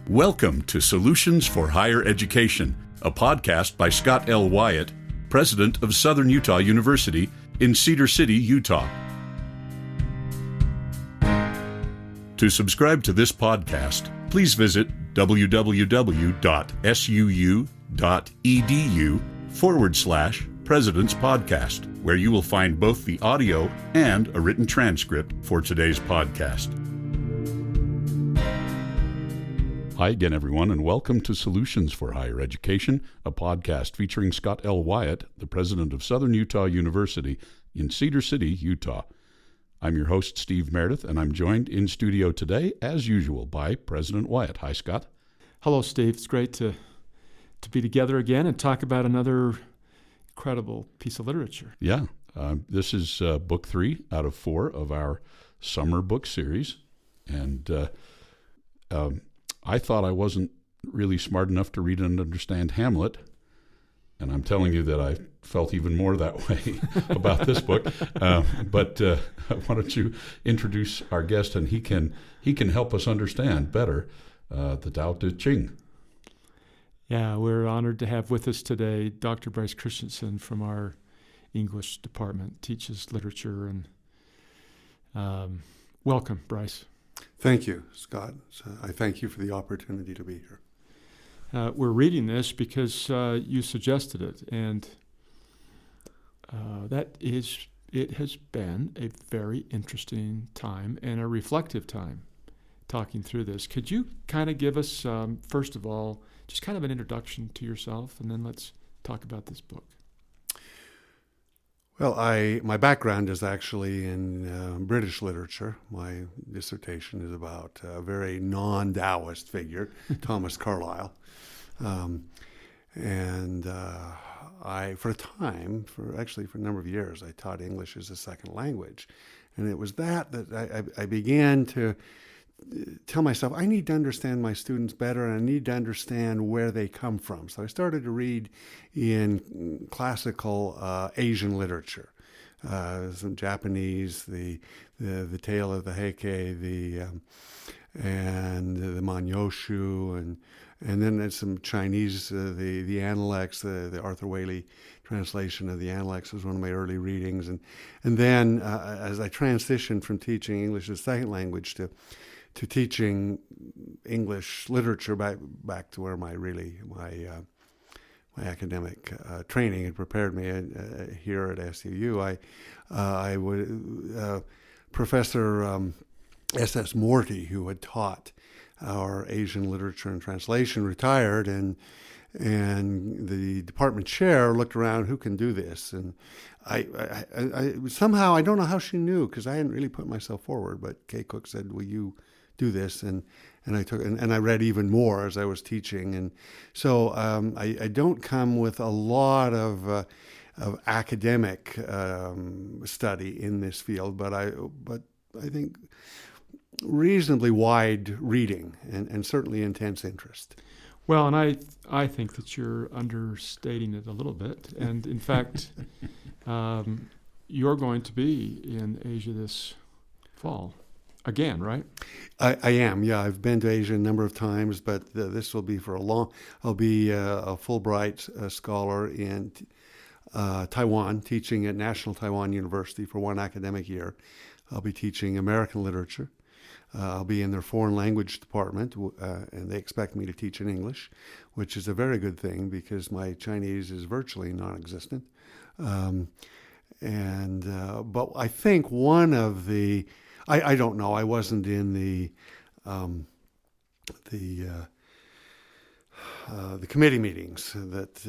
Welcome to Solutions for Higher Education, a podcast by Scott L. Wyatt, president of Southern Utah University in Cedar City, Utah. To subscribe to this podcast, please visit www.suu.edu/President's Podcast, where you will find both the audio and a written transcript for today's podcast. Hi again, everyone, and welcome to Solutions for Higher Education, a podcast featuring Scott L. Wyatt, the president of Southern Utah University in Cedar City, Utah. I'm your host, Steve Meredith, and I'm joined in studio today, as usual, by President Wyatt. Hi, Scott. Hello, Steve. It's great to be together again and talk about another incredible piece of literature. Yeah. This is book 3 out of 4 of our summer book series, and I thought I wasn't really smart enough to read and understand Hamlet, and I'm telling you that I felt even more that way about this book. But why don't you introduce our guest, and he can help us understand better the Tao Te Ching. Yeah, we're honored to have with us today Dr. Bryce Christensen from our English department, teaches literature, and welcome, Bryce. Thank you, Scott. I thank you for the opportunity to be here. We're reading this because you suggested it, and it has been a very interesting time and a reflective time talking through this. Could you kind of give us, first of all, just kind of an introduction to yourself, and then let's talk about this book. Well, my background is actually in British literature. My dissertation is about a very non-Taoist figure, Thomas Carlyle. I, for a time, for a number of years, I taught English as a second language. And it was that I began to tell myself, I need to understand my students better, and I need to understand where they come from. So I started to read in classical Asian literature, some Japanese, the Tale of the Heike, and the Manyoshu, and then there's some Chinese, the Analects, the Arthur Waley translation of the Analects was one of my early readings, and then as I transitioned from teaching English as a second language to teaching English literature back to where my academic training had prepared me here at SUU. Professor S.S. Morty, who had taught our Asian literature and translation, retired, and the department chair looked around, who can do this? And I somehow, I don't know how she knew, because I hadn't really put myself forward, but Kay Cook said, will you do this? And I took, and I read even more as I was teaching. And so I don't come with a lot of academic study in this field, but I think reasonably wide reading and certainly intense interest. Well, and I think that you're understating it a little bit. And in fact, you're going to be in Asia this fall. Again, right? I am, yeah. I've been to Asia a number of times, but this will be I'll be a Fulbright scholar in Taiwan, teaching at National Taiwan University for one academic year. I'll be teaching American literature. I'll be in their foreign language department, and they expect me to teach in English, which is a very good thing because my Chinese is virtually non-existent. But I think one of the I don't know. I wasn't in the committee meetings that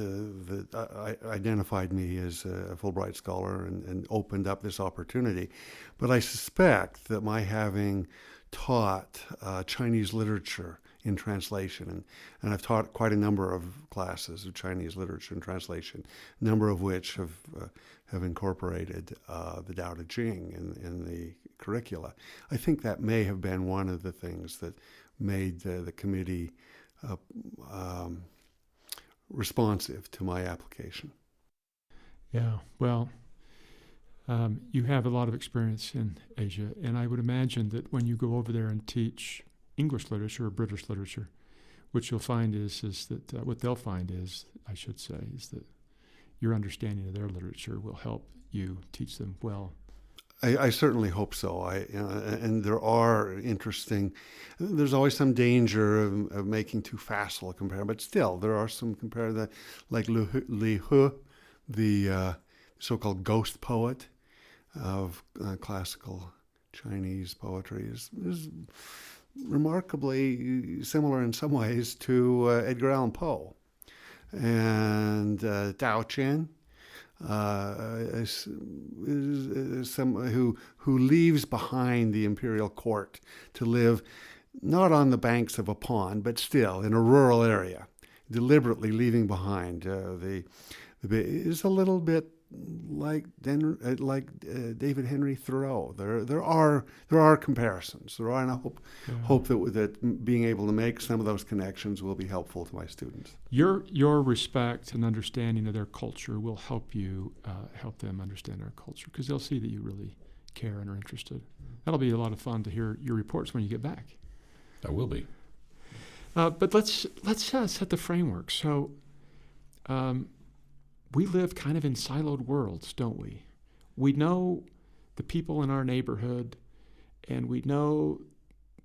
identified me as a Fulbright scholar and opened up this opportunity. But I suspect that my having taught Chinese literature in translation, and I've taught quite a number of classes of Chinese literature and translation, a number of which have incorporated the Tao Te Ching in the curricula. I think that may have been one of the things that made the committee responsive to my application. Yeah, well, you have a lot of experience in Asia, and I would imagine that when you go over there and teach English literature or British literature, what you'll find is that what they'll find is, I should say, is that your understanding of their literature will help you teach them well. I certainly hope so. And there are interesting. There's always some danger of making too facile a comparison, but still there are some comparisons, like Li Hu, the so-called ghost poet of classical Chinese poetry, is remarkably similar in some ways to Edgar Allan Poe, and Tao Te Ching. Is someone who leaves behind the imperial court to live not on the banks of a pond, but still in a rural area, deliberately leaving behind is a little bit like David Henry Thoreau. There are comparisons. There are, and I hope that being able to make some of those connections will be helpful to my students. Your respect and understanding of their culture will help you help them understand our culture, because they'll see that you really care and are interested. That'll be a lot of fun to hear your reports when you get back. That will be. But let's set the framework. So. We live kind of in siloed worlds, don't we? We know the people in our neighborhood, and we know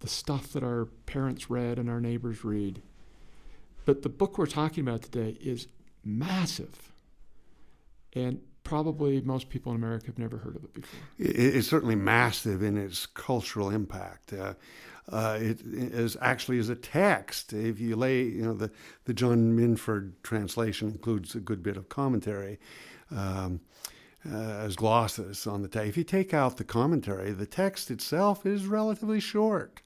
the stuff that our parents read and our neighbors read. But the book we're talking about today is massive, and probably most people in America have never heard of it before. It's certainly massive in its cultural impact. It is actually as a text. If you lay, the John Minford translation includes a good bit of commentary as glosses on the text. If you take out the commentary, the text itself is relatively short.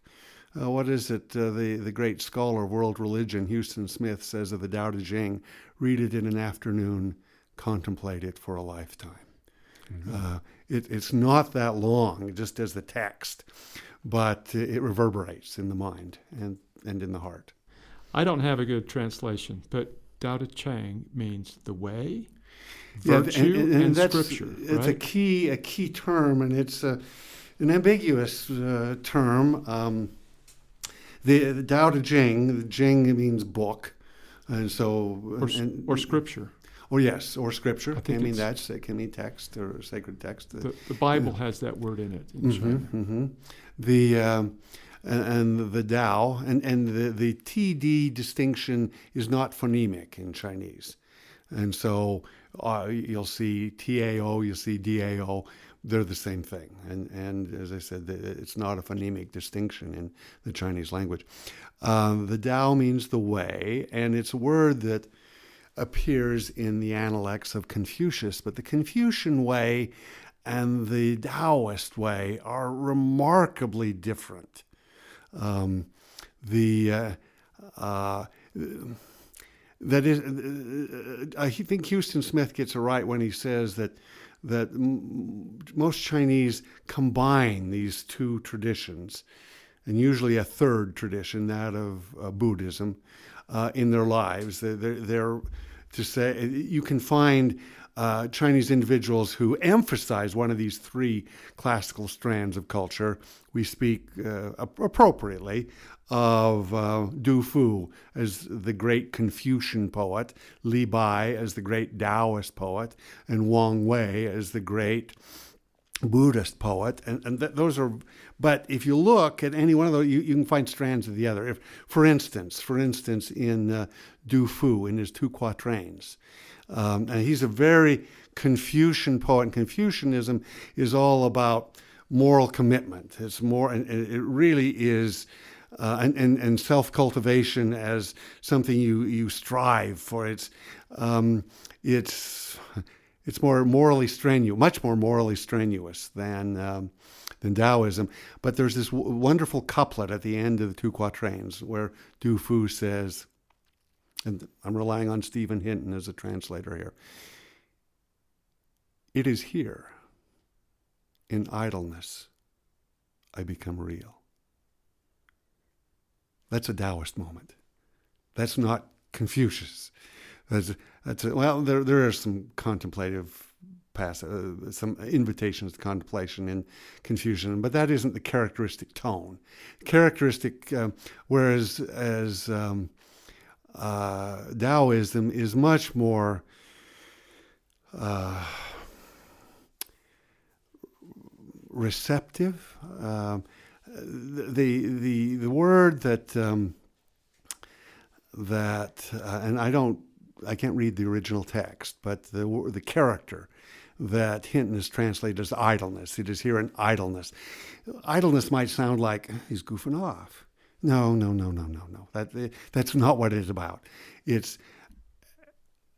What is it? The great scholar of world religion, Huston Smith, says of the Tao Te Ching, read it in an afternoon, contemplate it for a lifetime. Mm-hmm. It's not that long, just as the text, but it reverberates in the mind and in the heart. I don't have a good translation, but Tao Te Ching means the way, virtue, and Scripture. Right? It's a key term, and it's an ambiguous term. The Tao Te Ching, the Ching means book, and so or Scripture. Or yes, or Scripture. It can mean text or sacred text. The Bible has that word in it. In China. Mm-hmm. And the Tao and the TD distinction is not phonemic in Chinese, and so you'll see TAO, you'll see DAO. They're the same thing, and as I said, it's not a phonemic distinction in the Chinese language. The Tao means the way, and it's a word that appears in the Analects of Confucius, but the Confucian way and the Taoist way are remarkably different. That is, I think Huston Smith gets it right when he says that most Chinese combine these two traditions, and usually a third tradition, that of Buddhism, in their lives. They're to say, you can find Chinese individuals who emphasize one of these three classical strands of culture. We speak appropriately of Du Fu as the great Confucian poet, Li Bai as the great Taoist poet, and Wang Wei as the great Buddhist poet, and those are. But if you look at any one of those, you can find strands of the other. For instance, in Du Fu, in his two quatrains, and he's a very Confucian poet. And Confucianism is all about moral commitment. It's more, and it really is, and self-cultivation as something you strive for. It's more morally strenuous, much more morally strenuous than Taoism. But there's this wonderful couplet at the end of the two quatrains where Du Fu says, and I'm relying on Stephen Hinton as a translator here, "It is here, in idleness, I become real." That's a Taoist moment. That's not Confucius. There are some contemplative some invitations to contemplation in Confucian, but that isn't the characteristic tone. Whereas as Taoism is much more receptive. The word that and I can't read the original text, but the character that Hinton has translated as idleness. It is here an idleness. Idleness might sound like he's goofing off. No. That's not what it's about. It's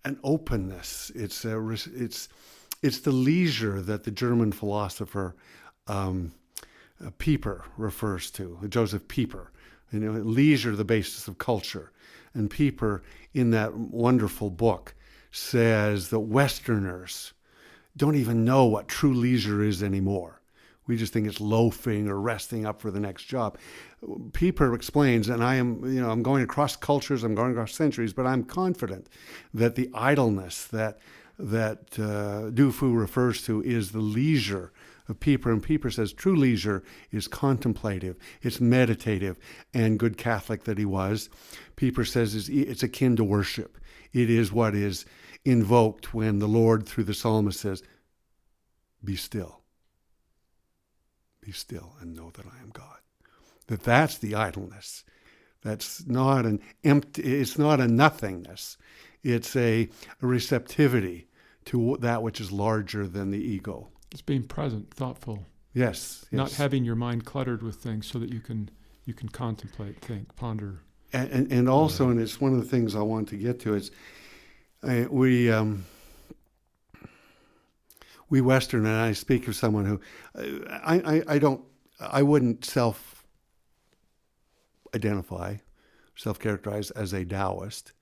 an openness. It's the leisure that the German philosopher Pieper refers to, Joseph Pieper. Leisure, the basis of culture. And Pieper, in that wonderful book, says that Westerners don't even know what true leisure is anymore. We just think it's loafing or resting up for the next job. Pieper explains, and I'm going across cultures, I'm going across centuries, but I'm confident that the idleness that Du Fu refers to is the leisure of Pieper. And Pieper says true leisure is contemplative, it's meditative, and good Catholic that he was, Pieper says it's akin to worship. It is what is invoked when the Lord through the psalmist says, be still and know that I am God. That's the idleness. That's not an empty, it's not a nothingness. It's a receptivity to that which is larger than the ego. It's being present, thoughtful. Yes. Not having your mind cluttered with things so that you can contemplate, think, ponder. And also, and it's one of the things I want to get to, is we Western, and I speak of someone who I wouldn't self-characterize as a Taoist,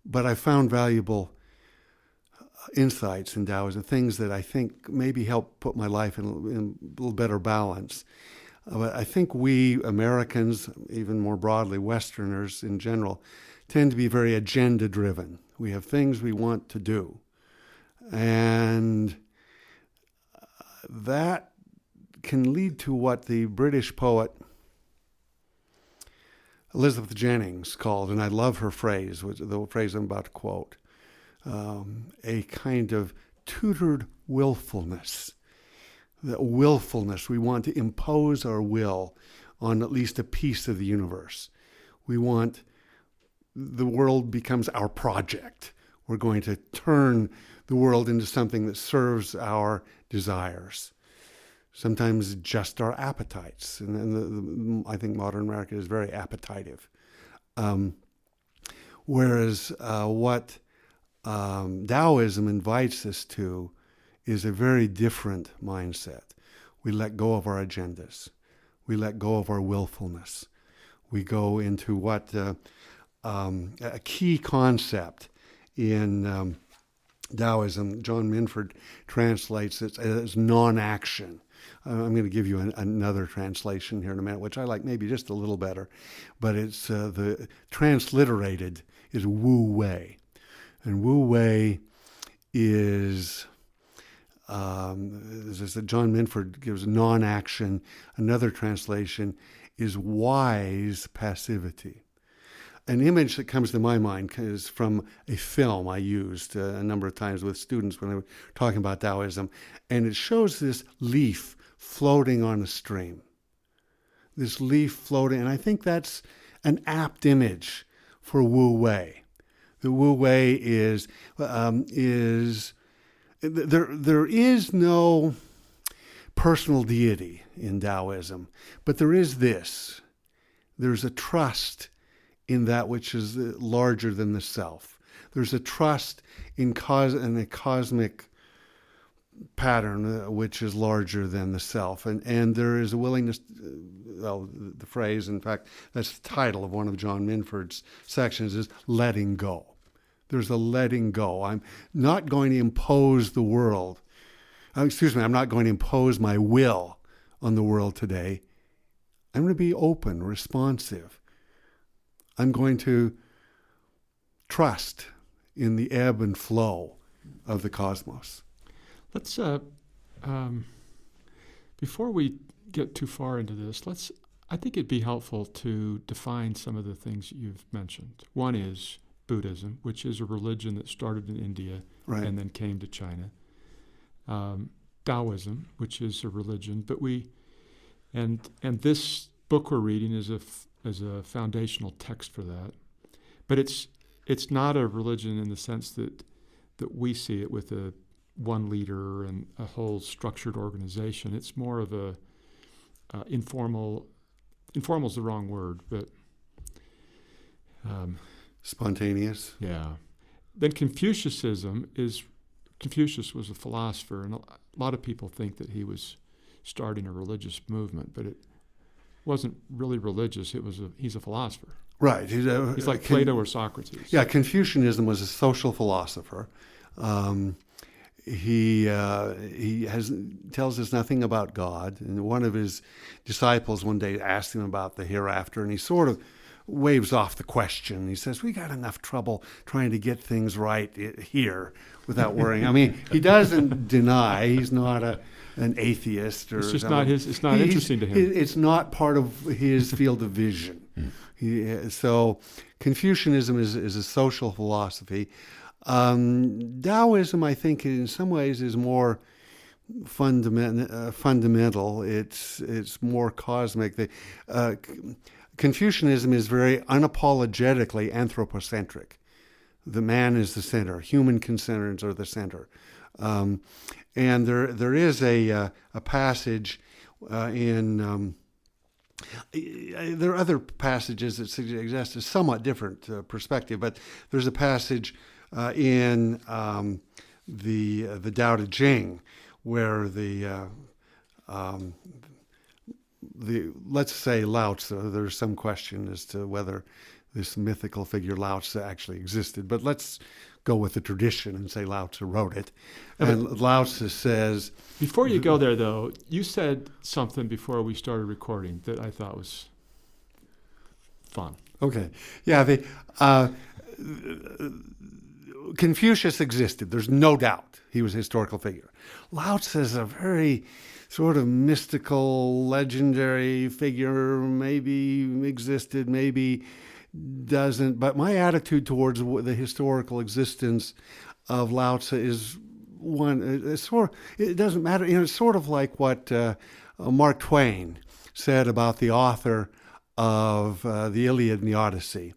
but I found valuable insights in Taoism, things that I think maybe help put my life in a little better balance. But I think we Americans, even more broadly Westerners in general, tend to be very agenda-driven. We have things we want to do. And that can lead to what the British poet Elizabeth Jennings called, and I love her phrase, the phrase I'm about to quote, a kind of tutored willfulness. That willfulness, we want to impose our will on at least a piece of the universe. We want the world becomes our project. We're going to turn the world into something that serves our desires. Sometimes just our appetites. And I think modern America is very appetitive. Whereas what Taoism invites us to is a very different mindset. We let go of our agendas. We let go of our willfulness. We go into what a key concept in Taoism, John Minford translates it as non-action. I'm going to give you another translation here in a minute, which I like maybe just a little better, but it's the transliterated is Wu Wei, and Wu Wei is as John Minford gives non-action. Another translation is wise passivity. An image that comes to my mind is from a film I used a number of times with students when I was talking about Taoism, and it shows this leaf floating on a stream. This leaf floating, and I think that's an apt image for Wu Wei. The Wu Wei is there is no personal deity in Taoism, but there is this. There's a trust in that which is larger than the self. There's a trust in a cosmic pattern which is larger than the self. And there is a willingness, the phrase, in fact, that's the title of one of John Minford's sections, is letting go. There's a letting go. I'm not going to impose the world. I'm not going to impose my will on the world today. I'm going to be open, responsive. I'm going to trust in the ebb and flow of the cosmos. Let's, before we get too far into this, I think it'd be helpful to define some of the things you've mentioned. One is Buddhism, which is a religion that started in India Right. and then came to China. Taoism, which is a religion, but and this book we're reading is a foundational text for that. But it's not a religion in the sense that we see it with a one leader and a whole structured organization. It's more of a informal. Informal is the wrong word, but Spontaneous. yeah. Then Confucius was a philosopher, and a lot of people think that he was starting a religious movement, but it wasn't really religious. He's a philosopher. Right. He's like Plato or Socrates. Yeah, Confucianism was a social philosopher. He tells us nothing about God. And one of his disciples one day asked him about the hereafter, and he sort of waves off the question. He says, "We got enough trouble trying to get things right here without worrying." I mean, he doesn't deny he's not an atheist, or It's just something. it's not interesting to him. It's not part of his field of vision. So Confucianism is a social philosophy. Taoism, I think, in some ways is more fundamental. It's more cosmic. Confucianism is very unapologetically anthropocentric. The man is the center. Human concerns are the center. And there is a passage in. There are other passages that suggest a somewhat different perspective, but there's a passage in the Tao Te Ching where the let's say Lao-tzu. There's some question as to whether this mythical figure Lao-tzu actually existed, but let's go with the tradition and say Lao-tzu wrote it. And Lao-tzu says... Before you go there, though, you said something before we started recording that I thought was fun. Okay. Yeah, Confucius existed. There's no doubt he was a historical figure. Lao-tzu is a very sort of mystical, legendary figure, maybe existed, maybe doesn't. But my attitude towards the historical existence of Lao-tzu is one. It doesn't matter. It's sort of like what Mark Twain said about the author of the Iliad and the Odyssey.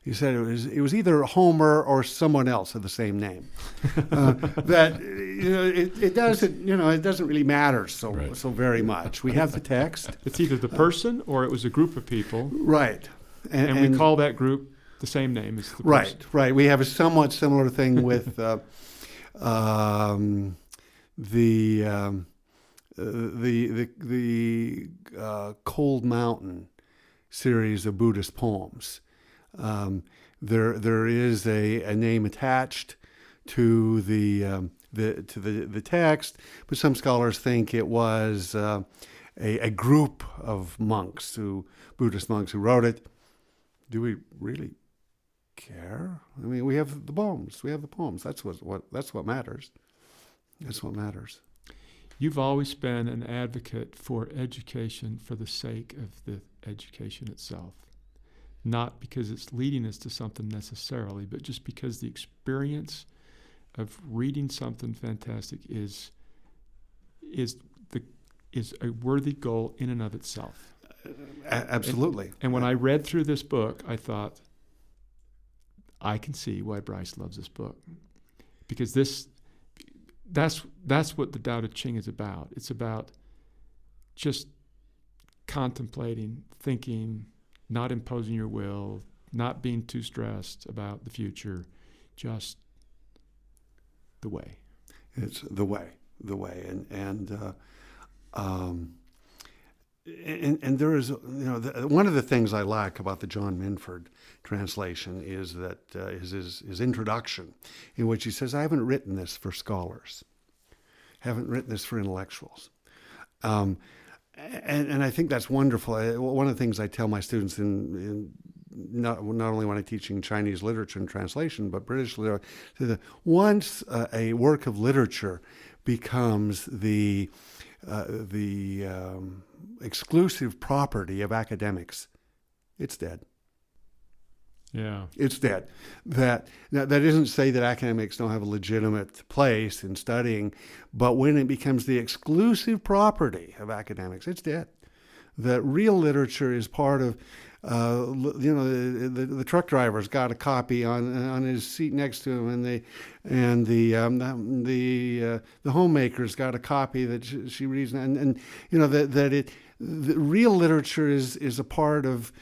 He said it was either Homer or someone else of the same name. That it doesn't really matter so very much. We have the text. It's either the person or it was a group of people. Right. And we call that group the same name as the person. Right. We have a somewhat similar thing with the Cold Mountain series of Buddhist poems. There is a name attached to the text, but some scholars think it was a group of Buddhist monks who wrote it. Do we really care? I mean, we have the poems. That's what matters. That's what matters. You've always been an advocate for education for the sake of the education itself. Not because it's leading us to something necessarily, but just because the experience of reading something fantastic is a worthy goal in and of itself. Absolutely. And when I read through this book, I thought, I can see why Bryce loves this book, because that's what the Tao Te Ching is about. It's about just contemplating, thinking, not imposing your will, not being too stressed about the future, just the way. It's the way, and there is, one of the things I like about the John Minford translation is that his introduction, in which he says, "I haven't written this for scholars, haven't written this for intellectuals." And I think that's wonderful. One of the things I tell my students in not only when I'm teaching Chinese literature and translation, but British literature, that once a work of literature becomes the exclusive property of academics, it's dead. Yeah. It's dead. That doesn't say that academics don't have a legitimate place in studying, but when it becomes the exclusive property of academics, it's dead. That real literature is part of, the truck driver's got a copy on his seat next to him, and the homemaker's got a copy that she reads, and the real literature is a part of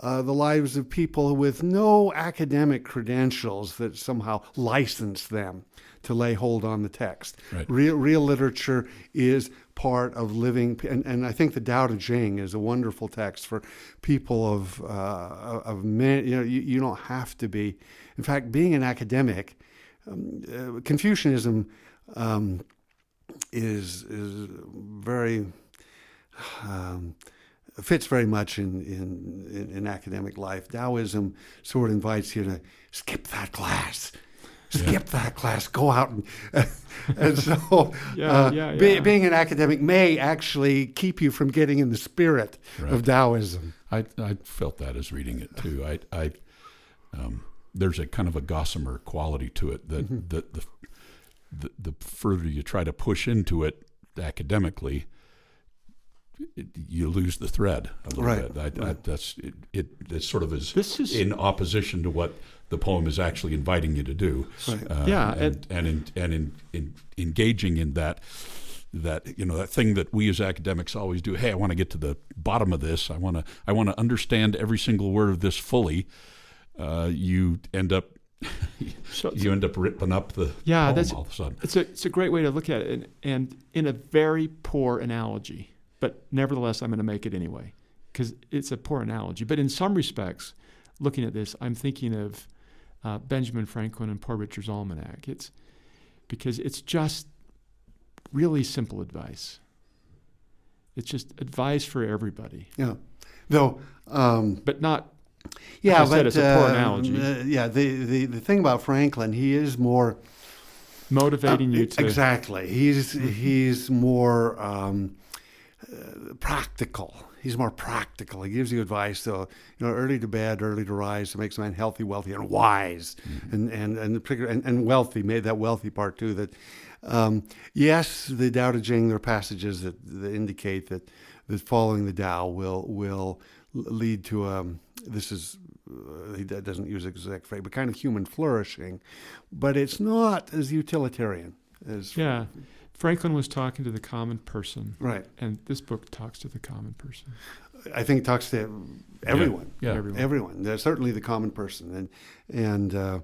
the lives of people with no academic credentials that somehow license them to lay hold on the text. Right. Real literature is part of living, and I think the Tao Te Ching is a wonderful text for people of men. You don't have to be. In fact, being an academic, Confucianism is very fits very much in academic life. Taoism sort of invites you to skip that class. Skip that class. Go out and so being an academic may actually keep you from getting in the spirit of Taoism. I felt that as reading it too. There's a kind of a gossamer quality to it that the further you try to push into it academically, you lose the thread a little bit. That's it. It sort of is in opposition to what the poem is actually inviting you to do. Right. And in engaging in that thing that we as academics always do. Hey, I want to get to the bottom of this. I want to understand every single word of this fully. You end up ripping up the poem all of a sudden. It's a great way to look at it, and in a very poor analogy. But nevertheless, I'm going to make it anyway, because it's a poor analogy. But in some respects, looking at this, I'm thinking of Benjamin Franklin and Poor Richard's Almanac. Because it's just really simple advice. It's just advice for everybody. Yeah, though. But not. Yeah, I said it's a poor analogy. The thing about Franklin, he is more motivating you to exactly. He's more. Practical. He's more practical. He gives you advice. So, early to bed, early to rise, to make a man healthy, wealthy, and wise, and wealthy. Made that wealthy part too. That yes, the Tao Te Ching. There are passages that indicate that following the Tao will lead to he doesn't use the exact phrase, but kind of human flourishing. But it's not as utilitarian as Franklin was talking to the common person. Right. And this book talks to the common person. I think it talks to everyone. Yeah. Everyone. Certainly the common person. But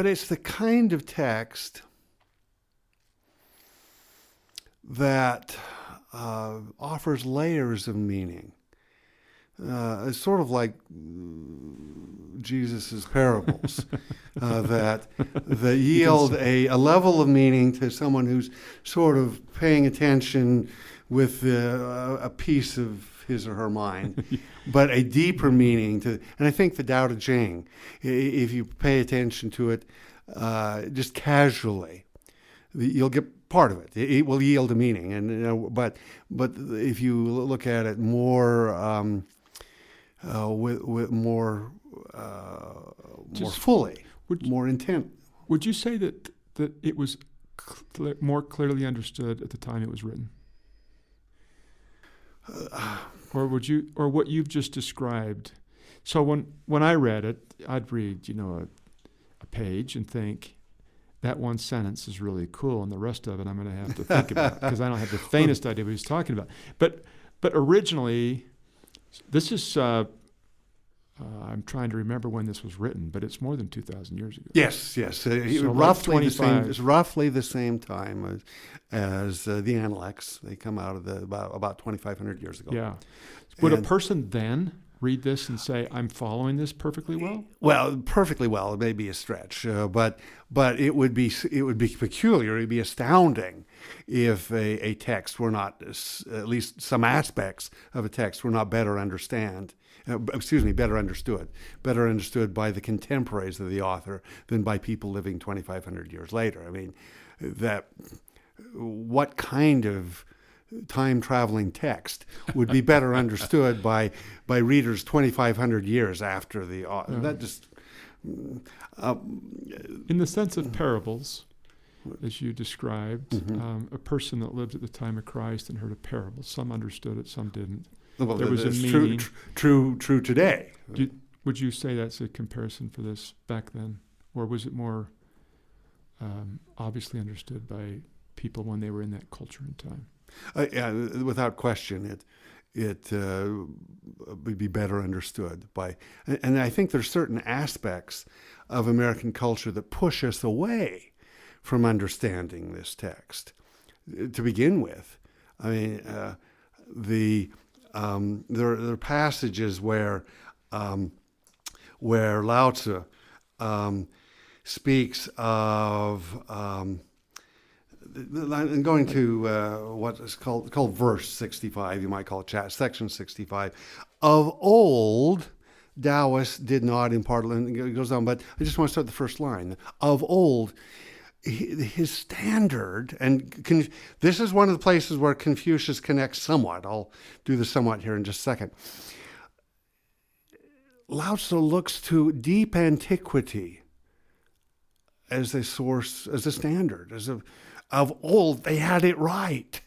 it's the kind of text that offers layers of meaning. It's sort of like Jesus' parables that yield a level of meaning to someone who's sort of paying attention with a piece of his or her mind, but a deeper meaning to. And I think the Tao Te Ching, if you pay attention to it just casually, you'll get part of it. It will yield a meaning, and but if you look at it more. With more fully, more intent. Would you say that it was more clearly understood at the time it was written, or what you've just described? So when I read it, I'd read a page and think that one sentence is really cool, and the rest of it I'm going to have to think about because I don't have the faintest idea what he's talking about. But originally. This is, I'm trying to remember when this was written, but it's more than 2,000 years ago. Yes. Roughly the same. It's roughly the same time as the Analects. They come out of about 2,500 years ago. Yeah. Would a person then read this and say, "I'm following this perfectly well"? Well, perfectly well. It may be a stretch, but it would be peculiar. It would be astounding if a text were not, at least some aspects of a text were not better understood by the contemporaries of the author than by people living 2,500 years later. I mean, what kind of time-traveling text would be better understood by readers 2,500 years after the that just. In the sense of parables, as you described, a person that lived at the time of Christ and heard a parable, some understood it, some didn't. Well, there was a meaning. True today. Would you say that's a comparison for this back then? Or was it more obviously understood by people when they were in that culture and time? Yeah, without question, it would be better understood by, and I think there's certain aspects of American culture that push us away from understanding this text. To begin with, I mean, there are passages where Lao-tzu speaks of. I'm going to what is called verse 65, you might call it section 65. Of old, Taoists did not impart, and it goes on, but I just want to start the first line. Of old, his standard, and this is one of the places where Confucius connects somewhat. I'll do the somewhat here in just a second. Lao-tzu looks to deep antiquity as a source, as a standard, of old, they had it right.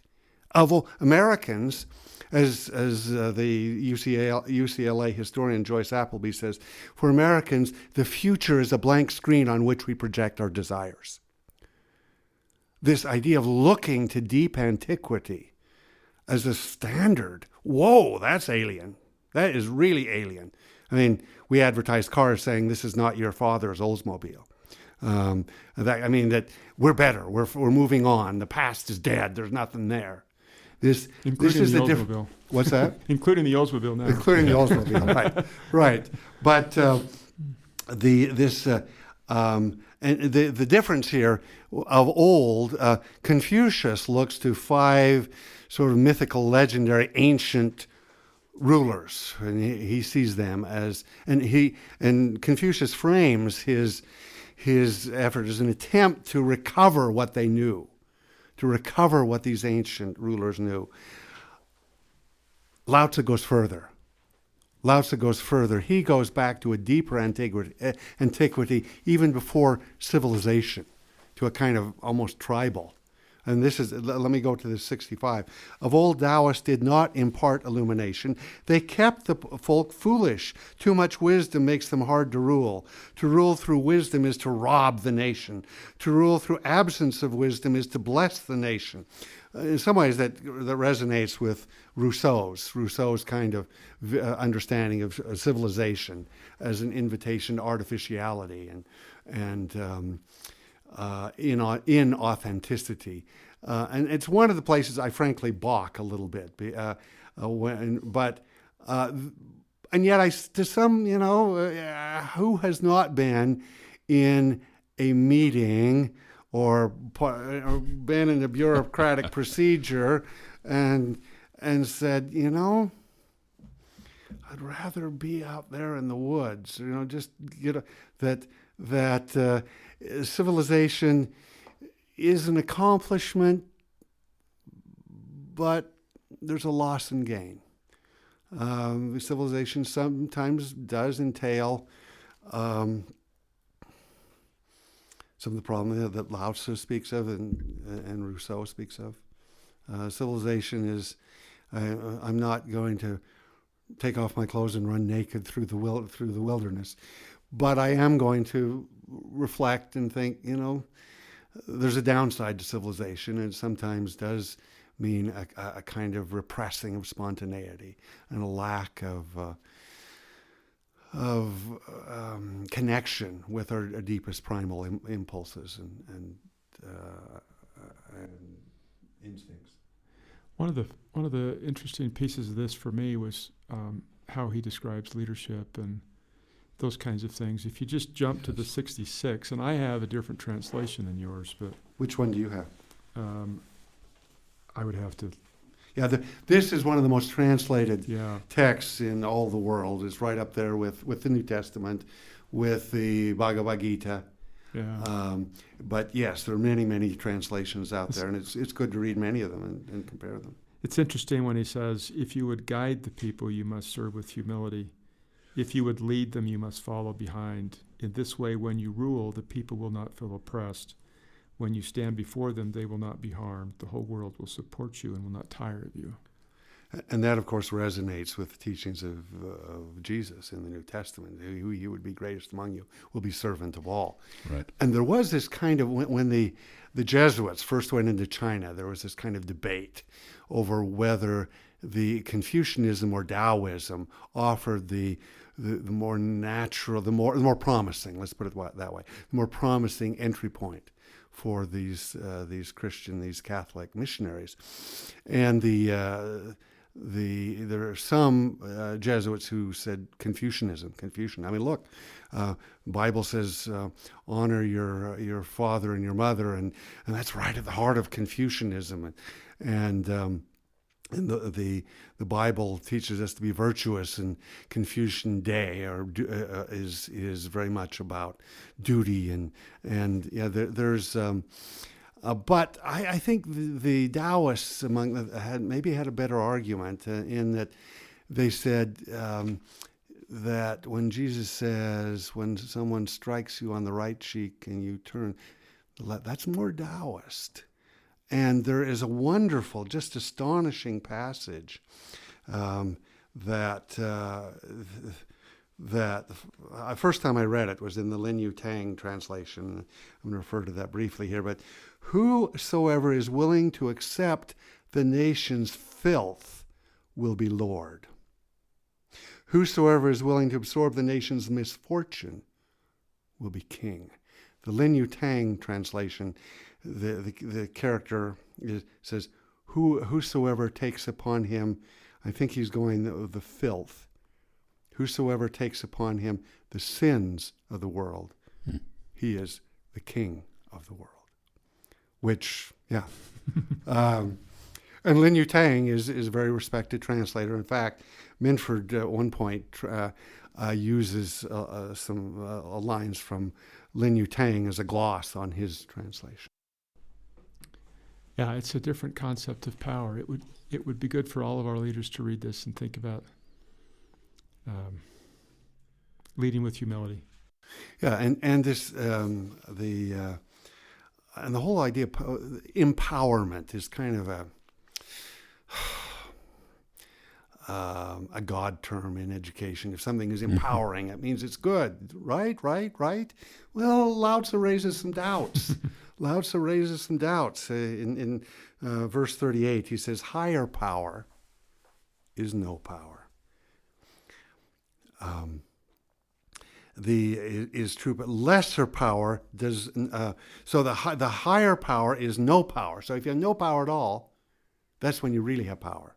Of Americans, as the UCLA historian Joyce Appleby says, for Americans, the future is a blank screen on which we project our desires. This idea of looking to deep antiquity as a standard, whoa, that's alien. That is really alien. I mean, we advertise cars saying this is not your father's Oldsmobile. That we're better. We're moving on. The past is dead. There's nothing there. This is the difference. What's that? Including the Oldsmobile now. Including the Oldsmobile, right. But the difference here of old, Confucius looks to 5 sort of mythical, legendary, ancient rulers, and he sees them as, and Confucius frames his effort as an attempt to recover what they knew, to recover what these ancient rulers knew. Lao-tzu goes further. He goes back to a deeper antiquity even before civilization, to a kind of almost tribal. And this is, let me go to this 65. Of old, Taoists did not impart illumination. They kept the folk foolish. Too much wisdom makes them hard to rule. To rule through wisdom is to rob the nation. To rule through absence of wisdom is to bless the nation. In some ways, that resonates with Rousseau's kind of understanding of civilization as an invitation to artificiality and in authenticity. And it's one of the places I frankly balk a little bit. And yet to some, who has not been in a meeting or been in a bureaucratic procedure and said, I'd rather be out there in the woods, that civilization is an accomplishment, but there's a loss and gain. Civilization sometimes does entail some of the problems that Lao-tzu speaks of and Rousseau speaks of. Civilization is, I'm not going to take off my clothes and run naked through the wilderness, but I am going to reflect and think, there's a downside to civilization, and it sometimes does mean a kind of repressing of spontaneity and a lack of connection with our deepest primal impulses and instincts. One of the interesting pieces of this for me was how he describes leadership and those kinds of things. If you just jump to the 66, and I have a different translation than yours, but which one do you have? I would have to. Yeah, this is one of the most translated texts in all the world. It's right up there with the New Testament, with the Bhagavad Gita. Yeah. But yes, there are many translations out there, and it's good to read many of them and compare them. It's interesting when he says, if you would guide the people, you must serve with humility. If you would lead them, you must follow behind. In this way, when you rule, the people will not feel oppressed. When you stand before them, they will not be harmed. The whole world will support you and will not tire of you. And that, of course, resonates with the teachings of Jesus in the New Testament. He would be greatest among you, will be servant of all. Right. And there was this kind of, when the Jesuits first went into China, there was this kind of debate over whether the Confucianism or Taoism offered the more natural, the more promising, let's put it that way, the more promising entry point for these Christian, these Catholic missionaries. And there are some Jesuits who said Confucian. I mean, look, Bible says honor your father and your mother, and that's right at the heart of Confucianism, and the Bible teaches us to be virtuous, and Confucian Day is very much about duty, and yeah, there's. But I think the Taoists had a better argument in that they said that when Jesus says, when someone strikes you on the right cheek and you turn, that's more Taoist. And there is a wonderful, just astonishing passage that first time I read it was in the Lin Yu Tang translation. I'm going to refer to that briefly here, but whosoever is willing to accept the nation's filth will be Lord. Whosoever is willing to absorb the nation's misfortune will be king. The Lin Yu Tang translation, the character says, whosoever takes upon him, I think he's going the filth. Whosoever takes upon him the sins of the world, he is the king of the world. Which, yeah. And Lin Yu Tang is a very respected translator. In fact, Minford at one point uses some lines from Lin Yu Tang as a gloss on his translation. Yeah, it's a different concept of power. It would be good for all of our leaders to read this and think about leading with humility. Yeah, and this and the whole idea of empowerment is kind of a God term in education. If something is empowering, it means it's good, right? Well, Lao-tzu raises some doubts. In verse 38, he says, higher power is no power. Is true, but lesser power does. So the higher power is no power. So if you have no power at all, that's when you really have power.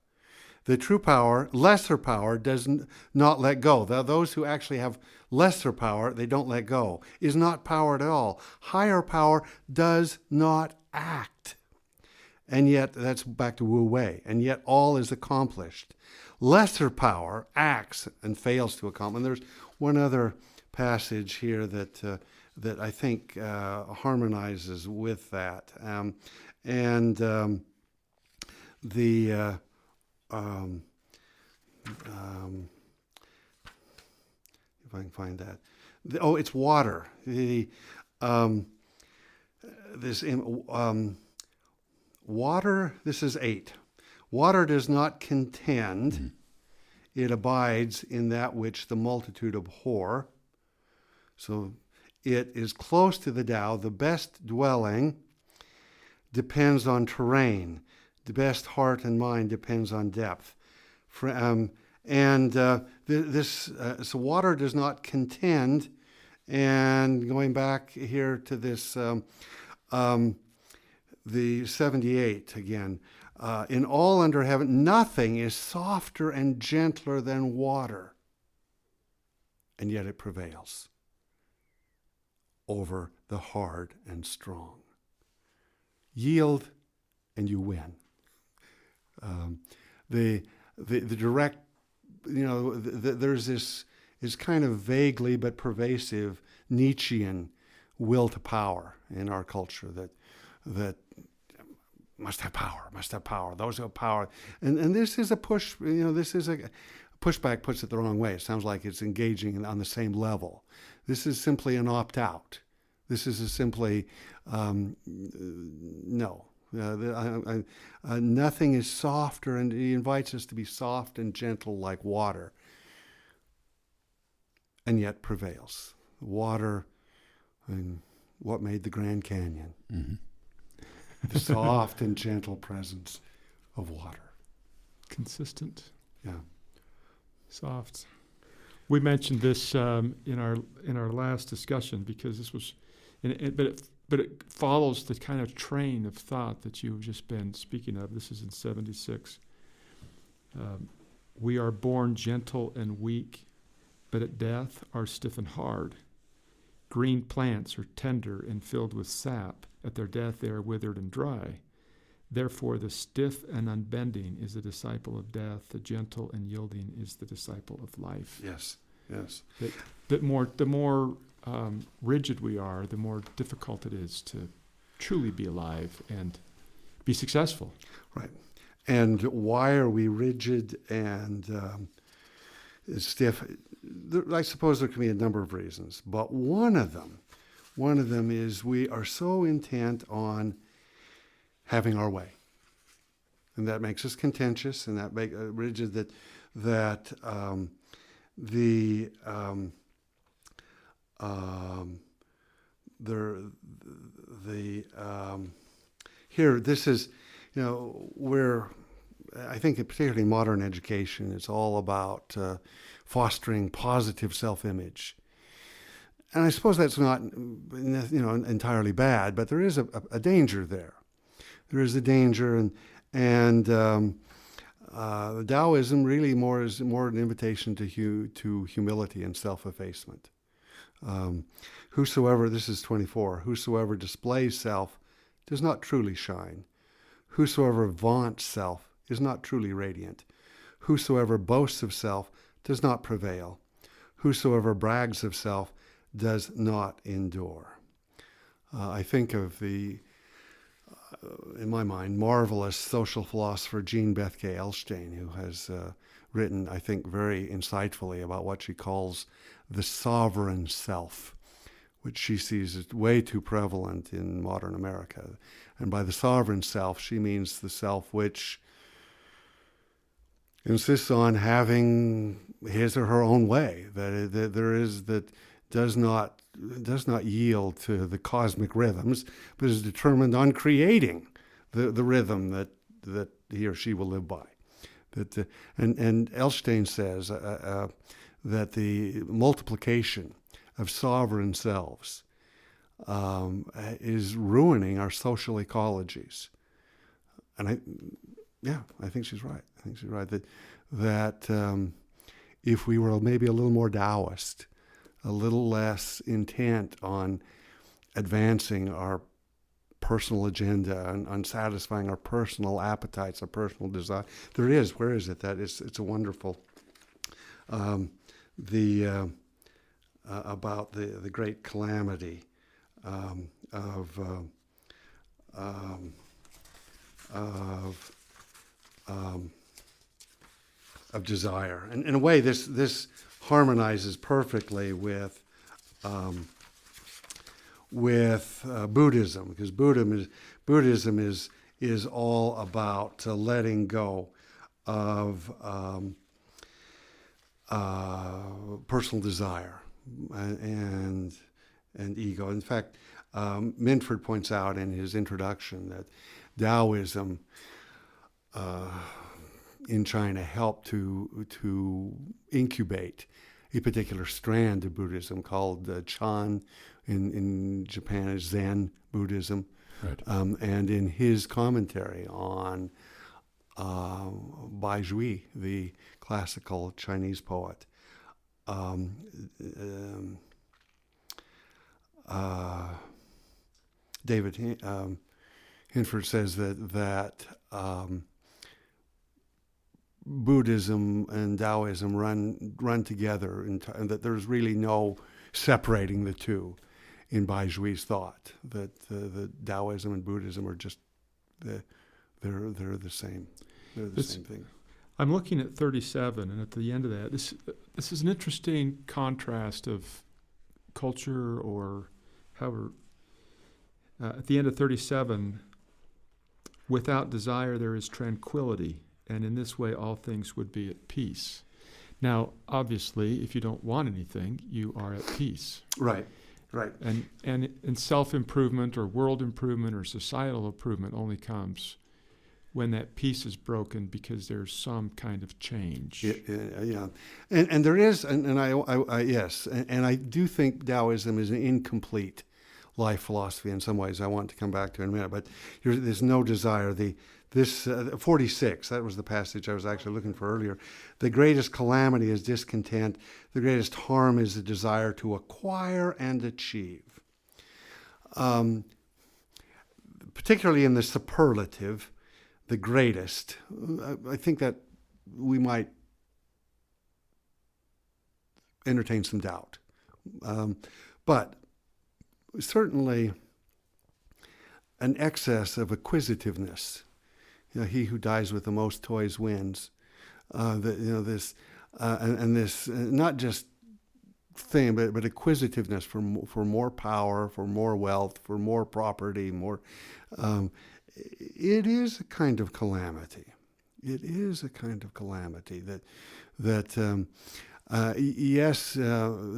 The true power, lesser power, does not let go. Those who actually have lesser power, they don't let go, is not power at all. Higher power does not act. And yet, that's back to Wu Wei, and yet all is accomplished. Lesser power acts and fails to accomplish. And there's one other passage here that I think harmonizes with that. If I can find that. It's water. Water, this is 8. Water does not contend. It abides in that which the multitude abhor. So it is close to the Tao. The best dwelling depends on terrain. The best heart and mind depends on depth. So water does not contend. And going back here to this, the 78 again, in all under heaven, nothing is softer and gentler than water, and yet it prevails over the hard and strong. Yield, and you win. The direct, there's this is kind of vaguely but pervasive Nietzschean will to power in our culture that must have power, must have power. Those who have power, and this is a push. This is a pushback. Puts it the wrong way. It sounds like it's engaging on the same level. This is simply an opt-out. This is simply no. Nothing is softer, and he invites us to be soft and gentle like water, and yet prevails. Water, and what made the Grand Canyon? Mm-hmm. The soft and gentle presence of water. Consistent. Yeah. Soft. We mentioned this in our last discussion because this was, but it follows the kind of train of thought that you've just been speaking of. This is in 76. We are born gentle and weak, but at death are stiff and hard. Green plants are tender and filled with sap. At their death they are withered and dry. Therefore the stiff and unbending is the disciple of death. The gentle and yielding is the disciple of life. Yes. The more rigid we are, the more difficult it is to truly be alive and be successful. Right. And why are we rigid and stiff? I suppose there can be a number of reasons, but one of them is we are so intent on having our way, and that makes us contentious, and that makes rigid. Here, this is, I think particularly modern education, it's all about fostering positive self-image. And I suppose that's not, entirely bad, but there is a danger there. There is a danger, and Taoism really is more an invitation to humility and self-effacement. Whosoever, this is 24, whosoever displays self does not truly shine. Whosoever vaunts self is not truly radiant. Whosoever boasts of self does not prevail. Whosoever brags of self does not endure. I think of the, in my mind, marvelous social philosopher Jean Bethke Elshtain, who has written, I think, very insightfully about what she calls the sovereign self, which she sees as way too prevalent in modern America. And by the sovereign self, she means the self which insists on having his or her own way, that does not yield to the cosmic rhythms, but is determined on creating the rhythm that he or she will live by. And Elshtain says that the multiplication of sovereign selves is ruining our social ecologies. And I think she's right. I think she's right that if we were maybe a little more Taoist, a little less intent on advancing our personal agenda and on satisfying our personal appetites, our personal desire. Where is it? It's a wonderful, about the great calamity of desire. And in a way, this harmonizes perfectly with Buddhism, because Buddhism is all about letting go of personal desire and ego. In fact, Minford points out in his introduction that Taoism in China helped to incubate a particular strand of Buddhism called Chan. In Japan is Zen Buddhism. Right. And in his commentary on Bai Zhui, the classical Chinese poet, David Hinford says that Buddhism and Taoism run together, and that there's really no separating the two in Bai Zhui's thought, that the Taoism and Buddhism are just they're the same. They're the same thing. I'm looking at 37, and at the end of that, this is an interesting contrast of culture, or however. At the end of 37, without desire there is tranquility, and in this way all things would be at peace. Now, obviously, if you don't want anything, you are at peace. Right, right. And self-improvement or world improvement or societal improvement only comes when that peace is broken because there's some kind of change. Yeah. And there is, and I yes, and I do think Taoism is an incomplete life philosophy in some ways. I want to come back to in a minute, but there's no desire. This 46, that was the passage I was actually looking for earlier. The greatest calamity is discontent. The greatest harm is the desire to acquire and achieve. Particularly in the superlative, the greatest, I think that we might entertain some doubt. But certainly an excess of acquisitiveness. He who dies with the most toys wins. This not just thing, but acquisitiveness for more power, for more wealth, for more property, more. It is a kind of calamity. It is a kind of calamity that yes,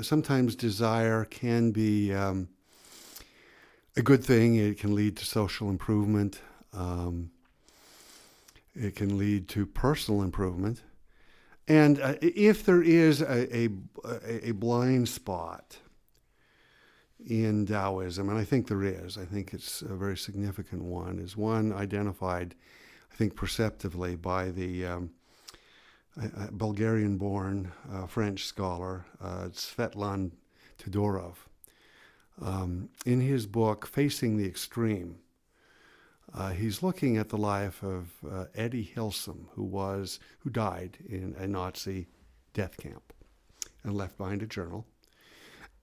sometimes desire can be a good thing. It can lead to social improvement. It can lead to personal improvement. And if there is a blind spot in Taoism, and I think there is, I think it's a very significant one, is one identified, I think, perceptively by the Bulgarian-born French scholar Svetlana Todorov. In his book, Facing the Extreme, he's looking at the life of Eddie Hilsum, who died in a Nazi death camp and left behind a journal.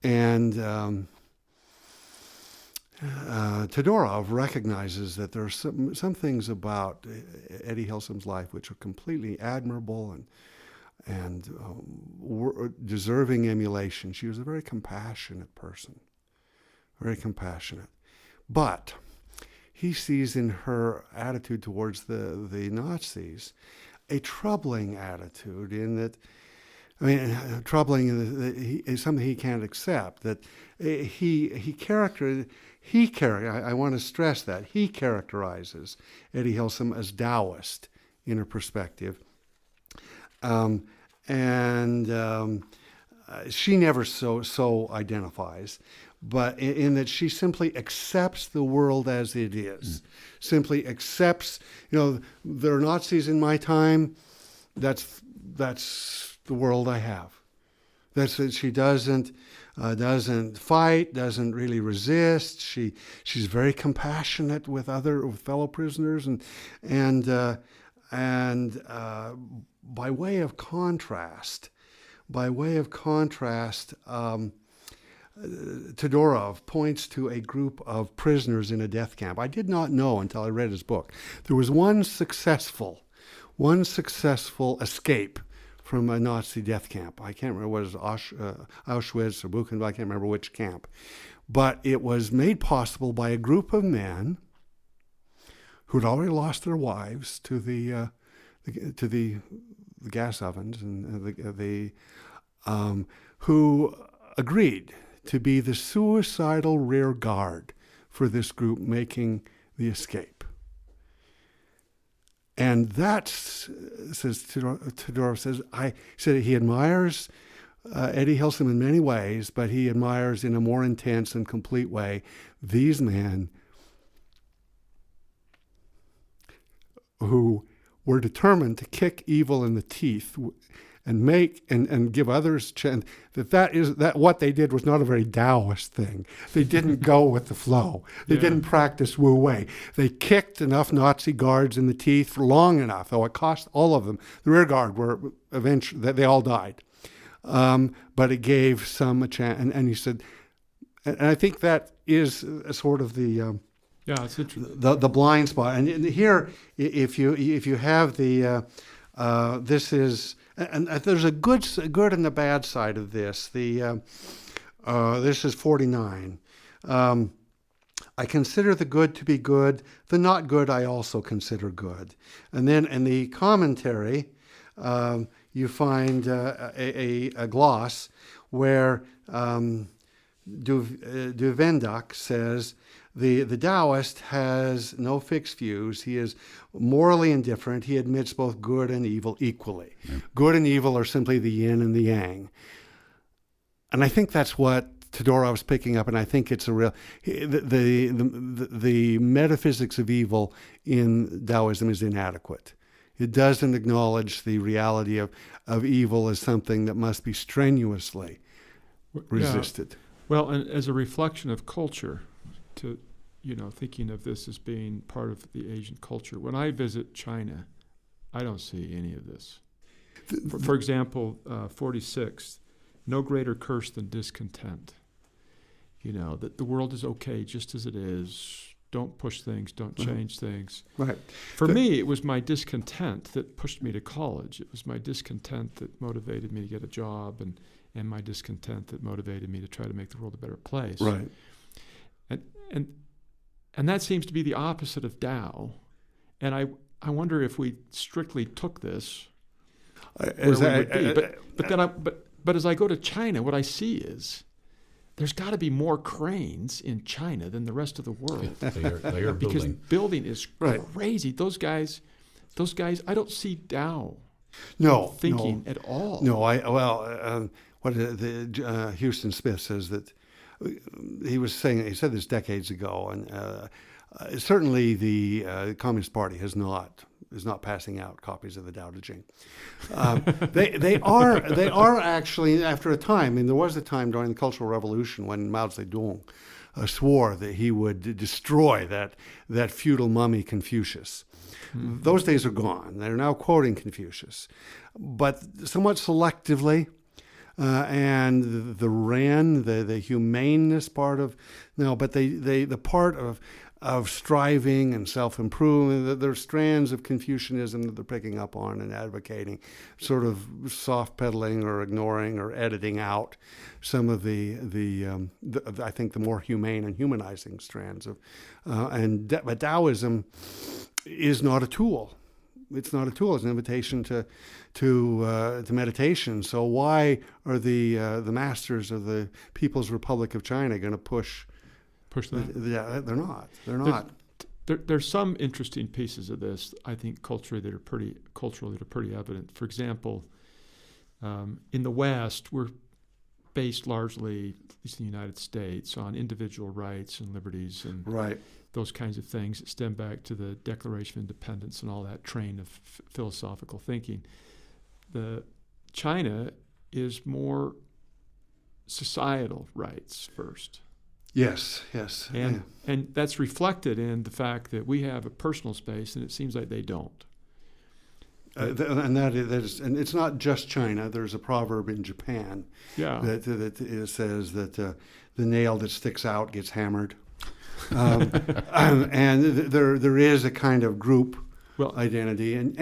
And Todorov recognizes that there are some things about Eddie Hilsum's life which are completely admirable and deserving emulation. She was a very compassionate person, very compassionate. But he sees in her attitude towards the Nazis a troubling attitude, in that, troubling is something he can't accept. That I want to stress that he characterizes Eddie Hilsum as Taoist in her perspective, she never so identifies. But in that she simply accepts the world as it is, simply accepts, there are Nazis in my time, that's the world I have. That's it. She doesn't fight, doesn't really resist. She's very compassionate with fellow prisoners, and by way of contrast, Todorov points to a group of prisoners in a death camp. I did not know until I read his book. There was one successful escape from a Nazi death camp. I can't remember whether it was Auschwitz or Buchenwald. I can't remember which camp. But it was made possible by a group of men who'd already lost their wives to the gas ovens, and who agreed to be the suicidal rear guard for this group making the escape. And that, says Todorov, said he admires Eddie Hilsum in many ways, but he admires in a more intense and complete way these men who were determined to kick evil in the teeth and make and give others chance. That what they did was not a very Taoist thing. They didn't go with the flow. They didn't practice Wu Wei. They kicked enough Nazi guards in the teeth for long enough, though it cost all of them. The rear guard were eventually, they all died. But it gave some a chance. And he said, and I think that is sort of the Yeah, it's interesting. The blind spot. And here, if you have the this is, and there's a good and a bad side of this. This is 49. I consider the good to be good. The not good I also consider good. And then in the commentary, you find a gloss where Duvendak says, the Taoist has no fixed views. He is morally indifferent. He admits both good and evil equally. Yeah. Good and evil are simply the yin and the yang. And I think that's what Todorov was picking up, and I think it's a real the metaphysics of evil in Taoism is inadequate. It doesn't acknowledge the reality of evil as something that must be strenuously resisted. Yeah. Well, and as a reflection of culture, to thinking of this as being part of the Asian culture. When I visit China, I don't see any of this. For example, 46, no greater curse than discontent. That the world is okay just as it is. Don't push things, don't change things. Right. For me, it was my discontent that pushed me to college. It was my discontent that motivated me to get a job, and my discontent that motivated me to try to make the world a better place. Right. And that seems to be the opposite of Tao. And I wonder if we strictly took this, where we would be. But as I go to China, what I see is there's got to be more cranes in China than the rest of the world. They are because building. Building is crazy. Those guys, I don't see Tao thinking at all. No, what Houston Smith says that he said this decades ago, and certainly the Communist Party is not passing out copies of the Tao Te Ching. They are actually, after a time, and there was a time during the Cultural Revolution when Mao Zedong swore that he would destroy that feudal mummy Confucius. Mm-hmm. Those days are gone. They're now quoting Confucius, but somewhat selectively. And the Ren, the humaneness part of but the part of striving and self-improvement, there's strands of Confucianism that they're picking up on and advocating, sort of soft pedaling or ignoring or editing out some of the I think the more humane and humanizing strands of but Taoism is not a tool. It's not a tool. It's an invitation to meditation. So why are the masters of the People's Republic of China going to push that? They're not. They're not. There's some interesting pieces of this, I think, culturally that are pretty evident. For example, in the West, we're based largely, at least in the United States, on individual rights and liberties and those kinds of things that stem back to the Declaration of Independence and all that train of philosophical thinking. China is more societal rights first. Yes. And that's reflected in the fact that we have a personal space, and it seems like they don't. And and it's not just China. There's a proverb in Japan that says that the nail that sticks out gets hammered. And there is a kind of group identity, and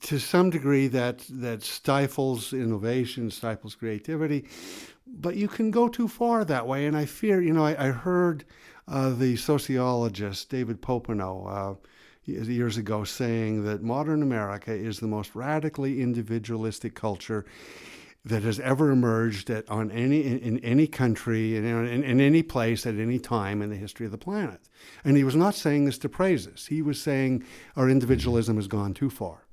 to some degree that stifles innovation, stifles creativity. But you can go too far that way, and I fear. I heard the sociologist David Popenoe years ago saying that modern America is the most radically individualistic culture that has ever emerged in any country, in any place, at any time in the history of the planet. And he was not saying this to praise us. He was saying our individualism has gone too far.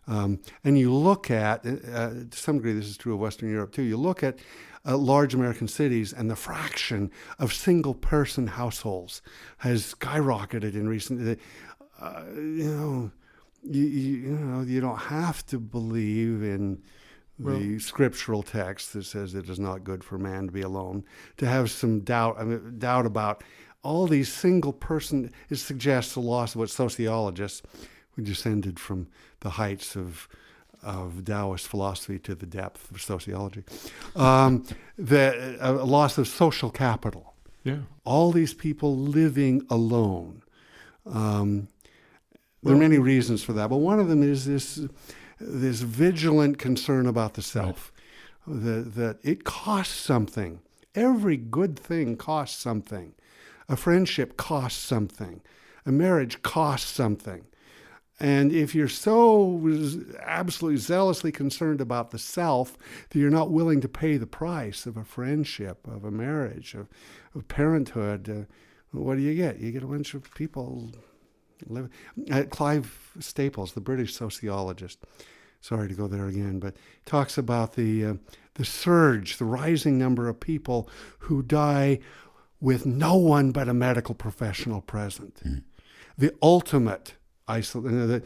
And you look at, to some degree this is true of Western Europe too, you look at large American cities, and the fraction of single-person households has skyrocketed in recent. You don't have to believe in the scriptural text that says it is not good for man to be alone, to have some doubt about all these single person. It suggests a loss of what sociologists, who descended from the heights of Taoist philosophy to the depth of sociology, a loss of social capital. Yeah. All these people living alone. There are many reasons for that, but one of them is this vigilant concern about the self, that it costs something. Every good thing costs something. A friendship costs something. A marriage costs something. And if you're so absolutely zealously concerned about the self that you're not willing to pay the price of a friendship, of a marriage, of parenthood, what do you get? You get a bunch of people live. Clive Staples, the British sociologist, sorry to go there again, but talks about the surge, the rising number of people who die with no one but a medical professional present. The ultimate isolation.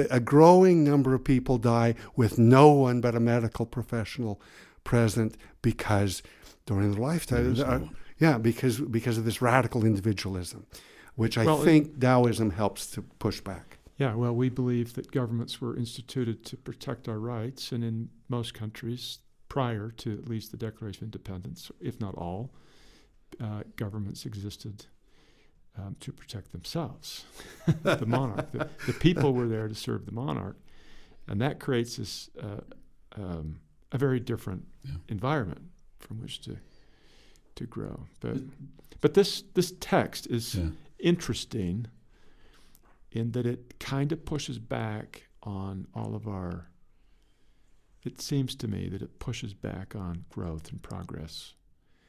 A growing number of people die with no one but a medical professional present because during their lifetime, because of this radical individualism, which I think Taoism helps to push back. Yeah, well, we believe that governments were instituted to protect our rights, and in most countries, prior to at least the Declaration of Independence, if not all, governments existed to protect themselves, the monarch. The people were there to serve the monarch, and that creates this a very different environment from which to grow. But this text is interesting in that it kind of pushes back on all of our. It seems to me that it pushes back on growth and progress.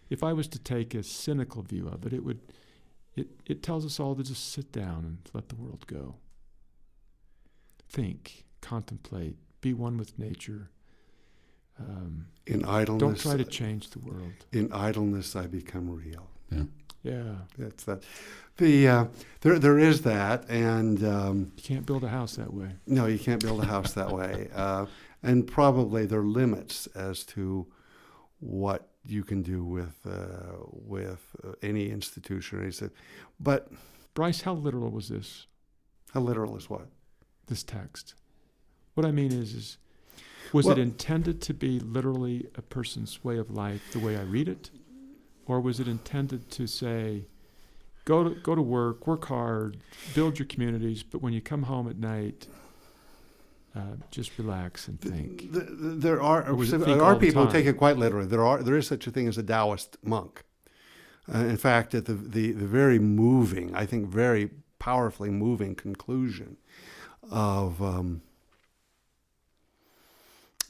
If I was to take a cynical view of it, it tells us all to just sit down and let the world go. Think, contemplate, be one with nature. In idleness, don't try to change the world. In idleness, I become real. Yeah. That's that. There is that, and you can't build a house that way. No, you can't build a house that way. And probably there are limits as to what you can do with any institution. But Bryce, how literal was this? How literal is what? This text. What I mean is was it intended to be literally a person's way of life, the way I read it, or was it intended to say, go to work hard, build your communities, but when you come home at night, just relax and think? There are people who take it quite literally. There is such a thing as a Taoist monk. In fact, at the very moving, I think very powerfully moving conclusion of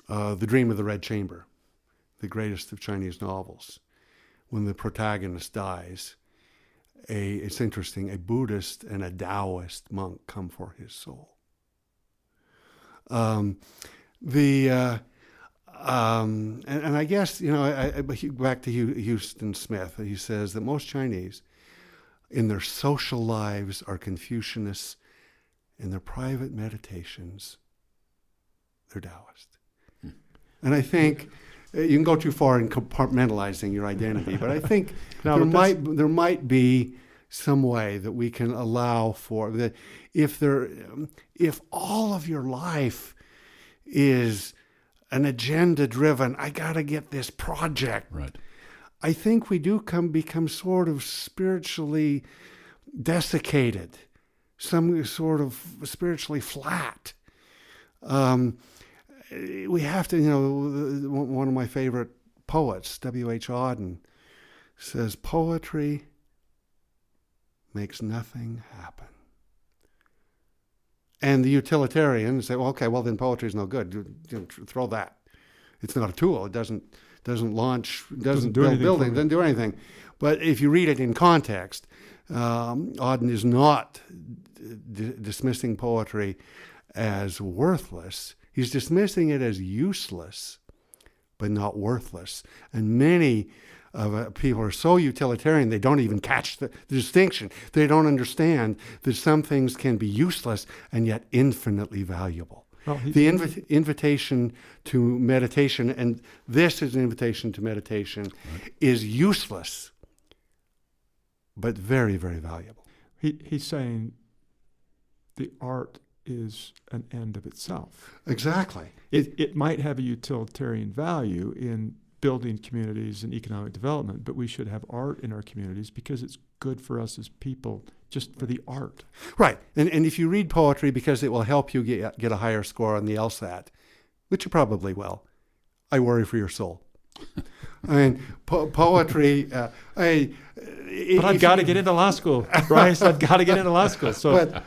The Dream of the Red Chamber, the greatest of Chinese novels, when the protagonist dies, it's interesting, a Buddhist and a Taoist monk come for his soul. And I guess, back to Houston Smith, he says that most Chinese in their social lives are Confucianists, in their private meditations, they're Taoist. And I think you can go too far in compartmentalizing your identity, but I think there might be some way that we can allow for that. If all of your life is an agenda-driven, I got to get this project. Right. I think we do become sort of spiritually desiccated, some sort of spiritually flat. We have to, one of my favorite poets, W.H. Auden, says, poetry makes nothing happen. And the utilitarians say, then poetry is no good. Throw that. It's not a tool. It doesn't launch, doesn't build buildings, doesn't do anything. But if you read it in context, Auden is not dismissing poetry as worthless. He's dismissing it as useless, but not worthless. And many people are so utilitarian, they don't even catch the distinction. They don't understand that some things can be useless and yet infinitely valuable. Well, the invitation to meditation, and this is an invitation to meditation, is useless, but very, very valuable. He's saying the art is an end of itself. Exactly. It might have a utilitarian value in building communities and economic development, but we should have art in our communities because it's good for us as people, just for the art. Right. And if you read poetry because it will help you get a higher score on the LSAT, which you probably will, I worry for your soul. I mean, poetry. But I've got to get into law school, Bryce. I've got to get into law school. So,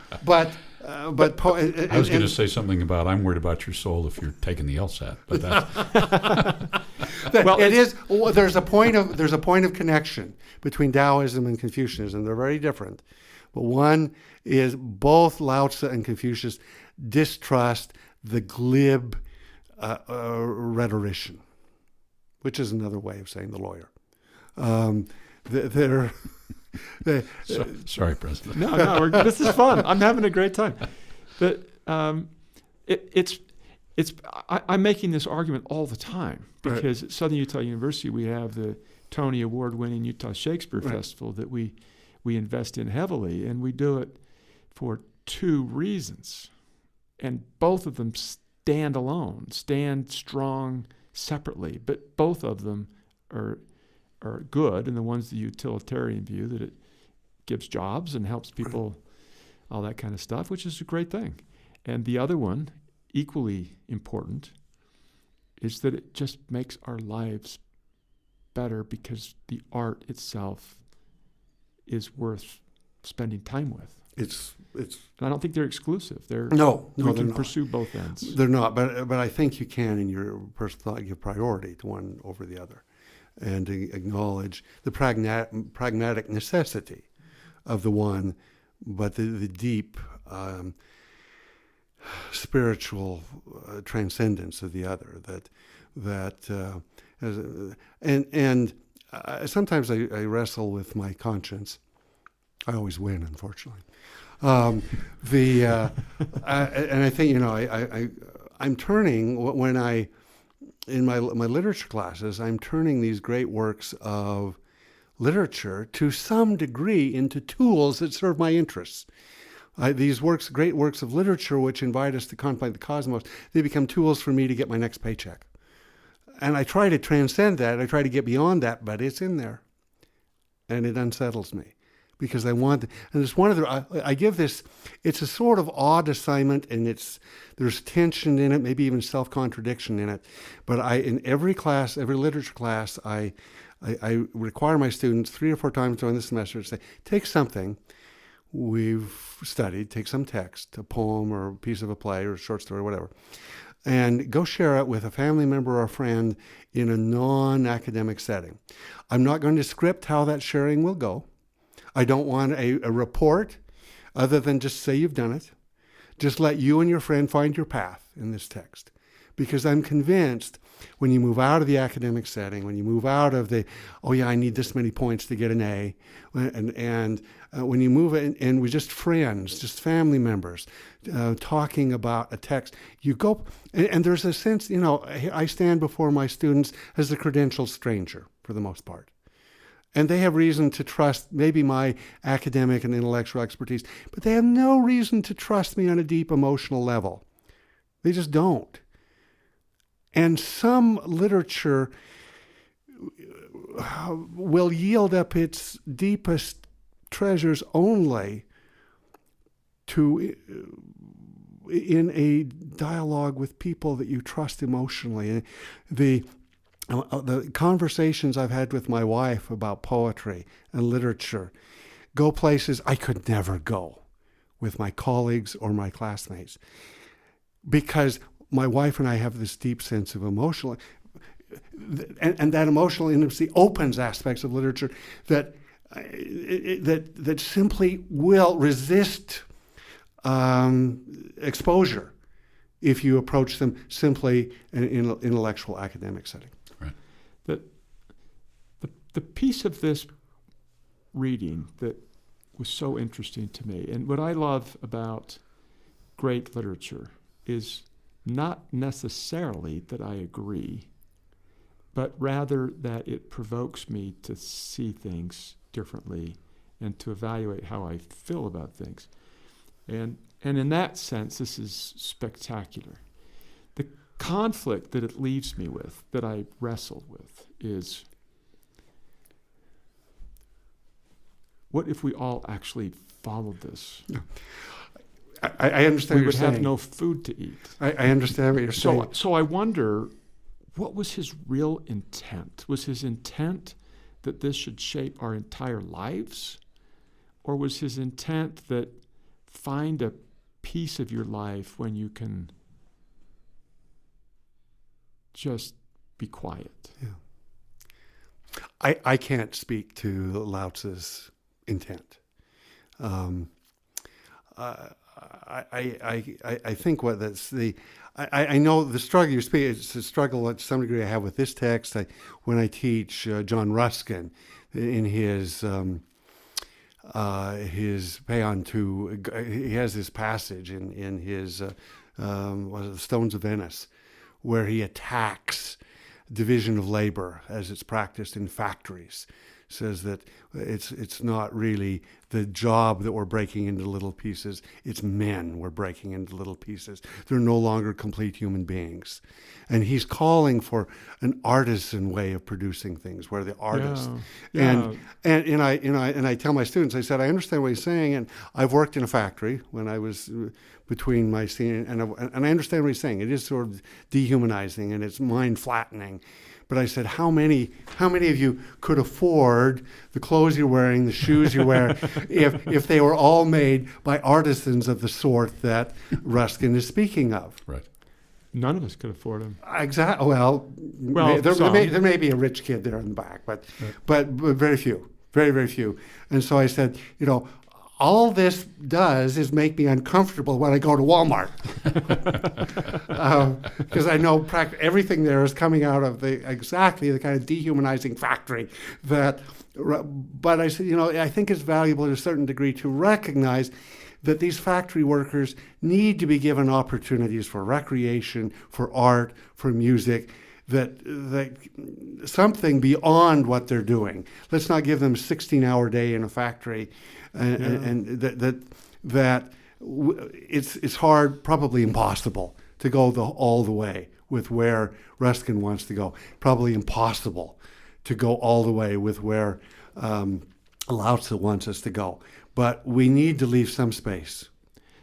I was going to say something about I'm worried about your soul if you're taking the LSAT, but that's well, it is. There's a point of connection between Taoism and Confucianism. They're very different, but one is both Lao-tzu and Confucius distrust the glib rhetorician, which is another way of saying the lawyer. Sorry, President. No, this is fun. I'm having a great time. But I'm making this argument all the time because at Southern Utah University we have the Tony Award-winning Utah Shakespeare Festival that we invest in heavily, and we do it for two reasons, and both of them stand alone, stand strong separately, but both of them are good, and the one's the utilitarian view that it gives jobs and helps people, all that kind of stuff, which is a great thing. And the other one, equally important, is that it just makes our lives better because the art itself is worth spending time with. It's. And I don't think they're exclusive. No, we they're can not. pursue both ends. They're not, but I think you can in your personal thought give priority to one over the other, and to acknowledge the pragmatic necessity of the one, but the deep spiritual transcendence of the other. Sometimes I wrestle with my conscience. I always win, unfortunately. And I think I'm turning when in my literature classes, I'm turning these great works of literature to some degree into tools that serve my interests. These great works of literature, which invite us to contemplate the cosmos, they become tools for me to get my next paycheck. And I try to transcend that. I try to get beyond that, but it's in there, and it unsettles me. Because I want, and it's one of I give this, it's a sort of odd assignment, and there's tension in it, maybe even self-contradiction in it. But in every class, every literature class, I require my students 3 or 4 times during the semester to say, take something we've studied, take some text, a poem or a piece of a play or a short story or whatever, and go share it with a family member or a friend in a non-academic setting. I'm not going to script how that sharing will go. I don't want a report other than just say you've done it. Just let you and your friend find your path in this text. Because I'm convinced when you move out of the academic setting, when you move out of I need this many points to get an A, and when you move in, and we're just friends, just family members, talking about a text, you go, and there's a sense, I stand before my students as a credentialed stranger for the most part. And they have reason to trust maybe my academic and intellectual expertise, but they have no reason to trust me on a deep emotional level. They just don't. And some literature will yield up its deepest treasures only in a dialogue with people that you trust emotionally. And the conversations I've had with my wife about poetry and literature go places I could never go with my colleagues or my classmates, because my wife and I have this deep sense of emotional, and that emotional intimacy opens aspects of literature that simply will resist exposure if you approach them simply in an intellectual academic setting. The piece of this reading that was so interesting to me, and what I love about great literature is not necessarily that I agree, but rather that it provokes me to see things differently and to evaluate how I feel about things. And in that sense, this is spectacular. The conflict that it leaves me with, that I wrestle with, is what if we all actually followed this? Yeah. I understand We what would you're have saying. no food to eat. I understand what you're saying. So I wonder, what was his real intent? Was his intent that this should shape our entire lives? Or was his intent that find a piece of your life when you can just be quiet? Yeah. I can't speak to Lao-tzu's intent. I think what that's the I know the struggle you speak. It's a struggle to some degree I have with this text. When I teach John Ruskin in his Paean to, he has this passage in his Stones of Venice, where he attacks division of labor as it's practiced in factories. Says that it's not really the job that we're breaking into little pieces. It's men we're breaking into little pieces. They're no longer complete human beings. And he's calling for an artisan way of producing things, where the artist and I tell my students, I said, I understand what he's saying, and I've worked in a factory when I was between my senior, and I understand what he's saying. It is sort of dehumanizing and it's mind flattening. But I said, how many of you could afford the clothes you're wearing, the shoes you wear, if they were all made by artisans of the sort that Ruskin is speaking of? Right. None of us could afford them. Exactly. Well, there may be a rich kid there in the back, but very few, very, very few. And so I said, all this does is make me uncomfortable when I go to Walmart, because I know everything there is coming out of exactly the kind of dehumanizing factory that. But I said, I think it's valuable to a certain degree to recognize that these factory workers need to be given opportunities for recreation, for art, for music. That something beyond what they're doing. Let's not give them a 16-hour day in a factory, and that it's hard, probably impossible, to go all the way with where Ruskin wants to go. Probably impossible to go all the way with where Lao-tzu wants us to go. But we need to leave some space.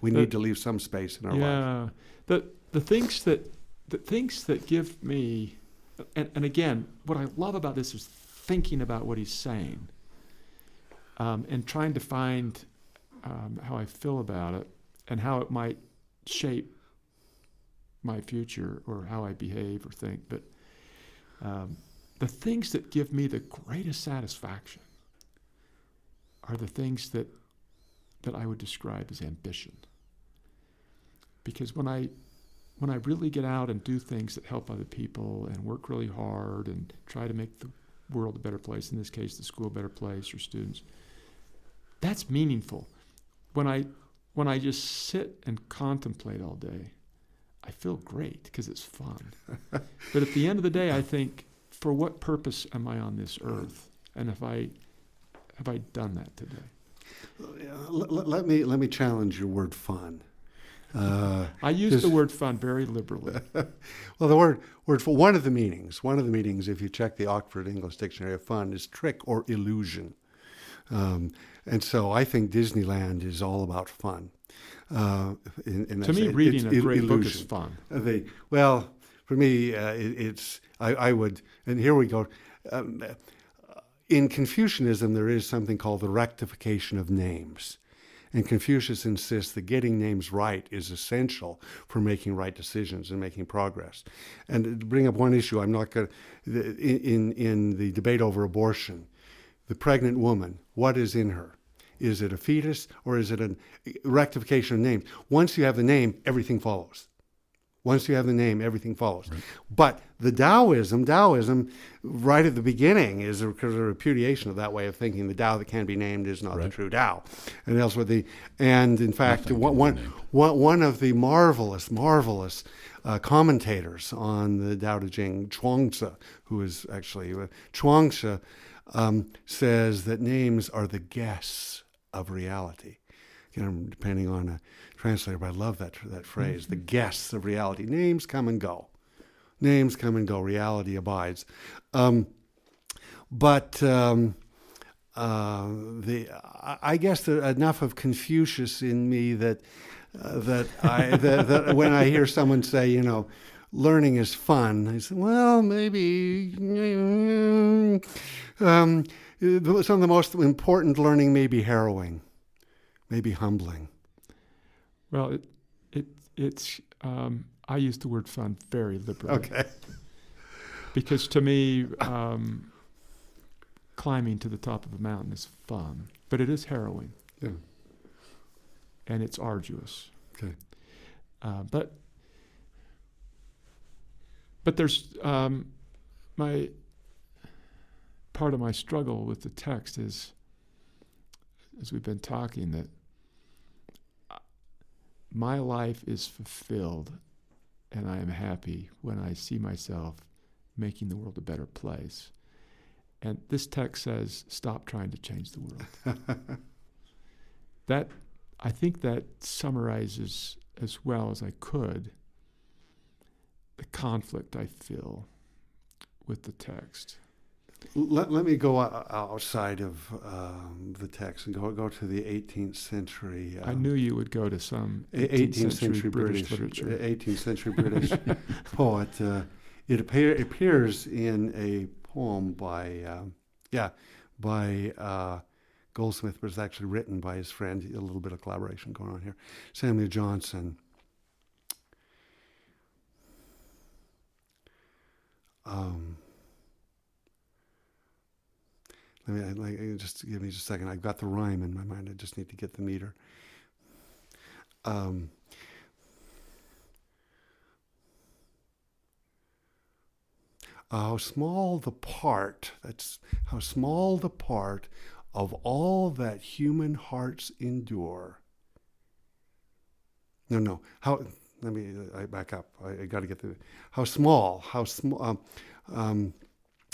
We need to leave some space in our life. Yeah, the things that give me, and again, what I love about this is thinking about what he's saying, and trying to find how I feel about it and how it might shape my future or how I behave or think. But the things that give me the greatest satisfaction are the things that I would describe as ambition. Because when I really get out and do things that help other people and work really hard and try to make the world a better place, in this case, the school a better place for students, that's meaningful. When I just sit and contemplate all day, I feel great because it's fun. But at the end of the day, I think, for what purpose am I on this earth? And have I done that today? Let me challenge your word fun. I use the word fun very liberally. Well, the word for one of the meanings, if you check the Oxford English Dictionary of fun, is trick or illusion. And so I think Disneyland is all about fun. To me, reading a great book is fun. For me, I would, and here we go. In Confucianism, there is something called the rectification of names. And Confucius insists that getting names right is essential for making right decisions and making progress. And to bring up one issue, I'm not going to, in the debate over abortion, the pregnant woman, what is in her? Is it a fetus or is it a rectification of names? Once you have the name, everything follows. Once you have the name, everything follows. Right. But the Taoism, right at the beginning, is a repudiation of that way of thinking. The Tao that can be named is not the true Tao. And elsewhere, and in fact, one of the marvelous commentators on the Tao Te Ching, Chuang-Tzu, who is actually Chuang-Tzu, says that names are the guests of reality. Depending on a translator, but I love that phrase, the guests of reality. Names come and go. names come and go, reality abides. I guess there enough of Confucius in me that when I hear someone say, learning is fun, I say, well, maybe some of the most important learning may be harrowing, maybe humbling. Well, it's I use the word fun very liberally. Okay. Because to me, climbing to the top of a mountain is fun, but it is harrowing. Yeah. And it's arduous. Okay. But there's my part of my struggle with the text is, as we've been talking, that my life is fulfilled and I am happy when I see myself making the world a better place. And this text says, stop trying to change the world. I think that summarizes as well as I could the conflict I feel with the text. Let me go outside of the text and go to the 18th century. I knew you would go to some 18th century British literature. 18th century British poet. It appears in a poem by Goldsmith, but it's actually written by his friend. A little bit of collaboration going on here. Samuel Johnson. Just give me just a second. I've got the rhyme in my mind. I just need to get the meter. How small the part of all that human hearts endure. No. I back up. I got to get the. How small.